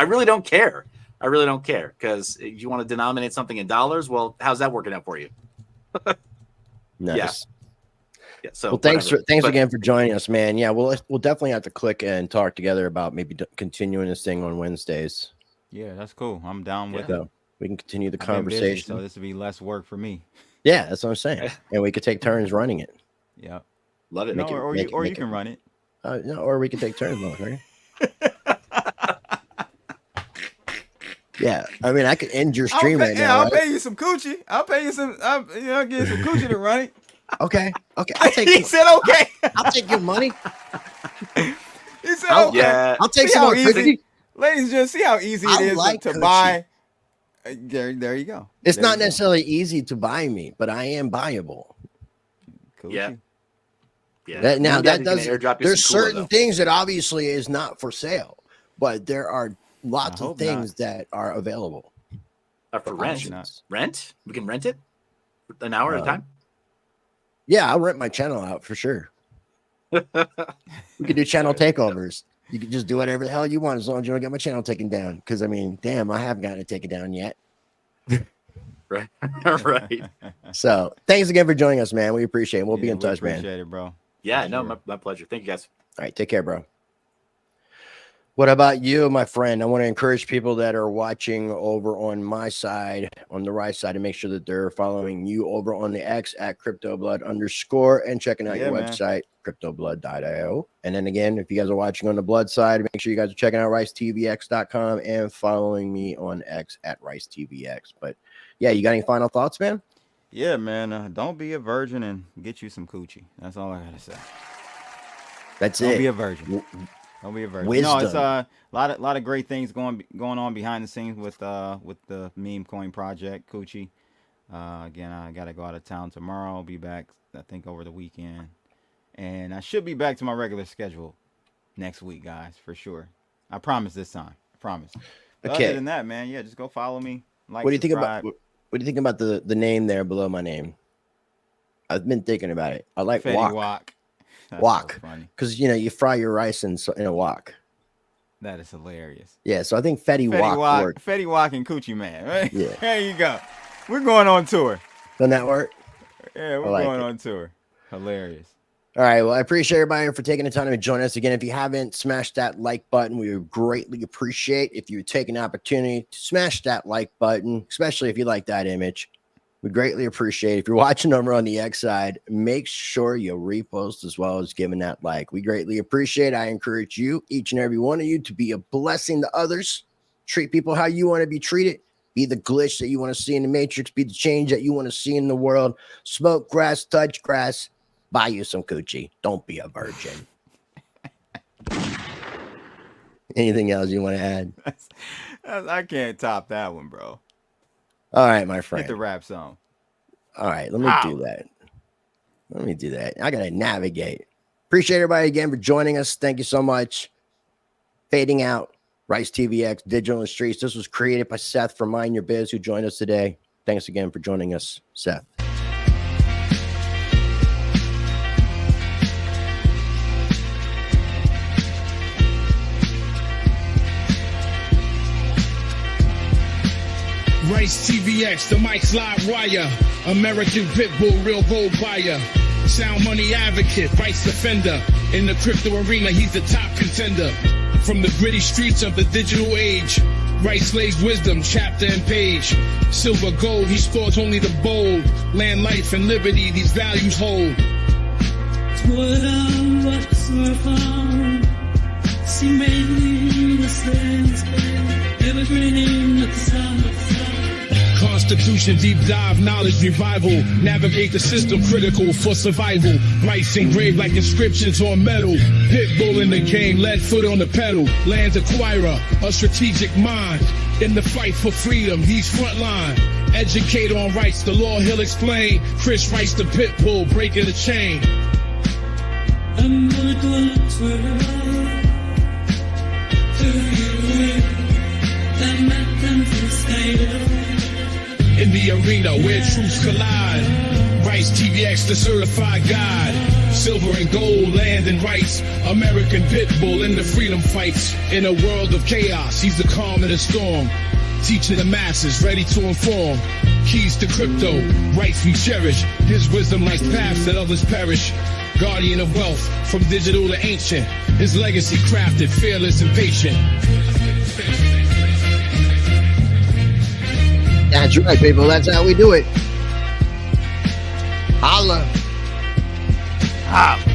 really don't care. Because if you want to denominate something in dollars, well, how's that working out for you? Nice. Yeah. So well, thanks again for joining us, man. Yeah, we'll definitely have to click and talk together about maybe continuing this thing on Wednesdays. Yeah, that's cool. I'm down with it. We can continue the conversation. Busy, so this will be less work for me. Yeah, that's what I'm saying. And we could take turns running it. Yeah. Love it. Or you can run it. No, or we can take turns on it. Yeah, I mean, I could end your stream right now. I'll pay you some coochie. I'll pay you some. Give you some coochie to run it. Okay. I'll take. He said okay. I'll take your money. He said okay. Yeah. I'll take some more coochie. Ladies, just see how easy it is to buy. There you go. It's not necessarily easy to buy me, but I am buyable. Coochie. Yeah. There's certain things that obviously is not for sale, but there are lots of things that are available. For rent? Rent? We can rent it an hour at a time? Yeah, I'll rent my channel out for sure. We could do channel takeovers. You can just do whatever the hell you want as long as you don't get my channel taken down. Because, I mean, damn, I haven't gotten it taken down yet. Right. Right. So, thanks again for joining us, man. We appreciate it. We'll be in touch, man. Appreciate it, bro. Yeah, no, my pleasure. Thank you, guys. All right, take care, bro. What about you, my friend? I want to encourage people that are watching over on my side, on the right side, to make sure that they're following you over on the X at CryptoBlood_ and checking out your website, cryptoblood.io. And then again, if you guys are watching on the Blood side, make sure you guys are checking out ricetvx.com and following me on X at ricetvx. But yeah, you got any final thoughts, man? Yeah, man. Don't be a virgin and get you some coochie. That's all I gotta say. That's Don't be a virgin. Don't be a virgin. Wisdom. No, it's a lot of great things going on behind the scenes with the meme coin project, Coochie. Again, I gotta go out of town tomorrow. I'll be back, I think, over the weekend, and I should be back to my regular schedule next week, guys, for sure. I promise this time. I promise. But okay. Other than that, man, yeah, just go follow me. Like, what do you think about? What do you think about the name there below my name? I've been thinking about it. I like wok. Wok, because you fry your rice in a wok. That is hilarious. Yeah, so I think Fetty Wok worked. Fetty Wok and Coochie Man, right? Yeah. There you go. We're going on tour. Doesn't that work? Yeah, we're going on tour. Hilarious. All right. Well, I appreciate everybody for taking the time to join us again. If you haven't smashed that like button, we would greatly appreciate if you take an opportunity to smash that like button, especially if you like that image. We greatly appreciate it. If you're watching over on the X side, make sure you repost as well as giving that like. We greatly appreciate it. I encourage you, each and every one of you, to be a blessing to others. Treat people how you want to be treated. Be the glitch that you want to see in the matrix. Be the change that you want to see in the world. Smoke grass, touch grass. Buy you some coochie. Don't be a virgin. Anything else you want to add? I can't top that one, bro. All right, my friend. Hit the rap song. All right, let me do that. I got to navigate. Appreciate everybody again for joining us. Thank you so much. Fading out. Rice TVX, Digital and Streets. This was created by Seth from Mind Your Biz, who joined us today. Thanks again for joining us, Seth. Rice TVX, the Mike's Live Wire, American Pitbull, real gold buyer, sound money advocate, rights defender. In the crypto arena, he's the top contender. From the gritty streets of the digital age, Rice lays wisdom, chapter and page. Silver, gold, he stores only the bold. Land, life, and liberty, these values hold. Blessing rain, the sands, evergreen at the sun. Constitution, deep dive, knowledge revival. Navigate the system, critical for survival. Rights engraved like inscriptions on metal. Pitbull in the game, lead foot on the pedal. Land acquirer, a strategic mind. In the fight for freedom, he's frontline. Educate on rights, the law he'll explain. Chris writes the Pitbull, breaking the chain. I'm gonna go to you, that mountain to stay. In the arena where truths collide. Rights TVX, the certified guide. Silver and gold, land and rights. American Pitbull in the freedom fights. In a world of chaos, he's the calm in the storm. Teaching the masses, ready to inform. Keys to crypto, rights we cherish. His wisdom lights paths that others perish. Guardian of wealth, from digital to ancient. His legacy crafted, fearless and patient. That's right, people. That's how we do it. Holla. Holla.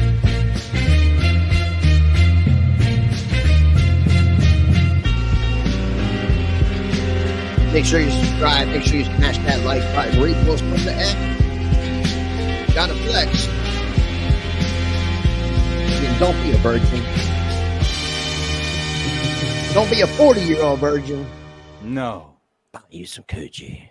Make sure you subscribe. Make sure you smash that like button. Repost from the F. Gotta flex. I mean, don't be a virgin. Don't be a 40-year-old virgin. No. Buy you some coochie.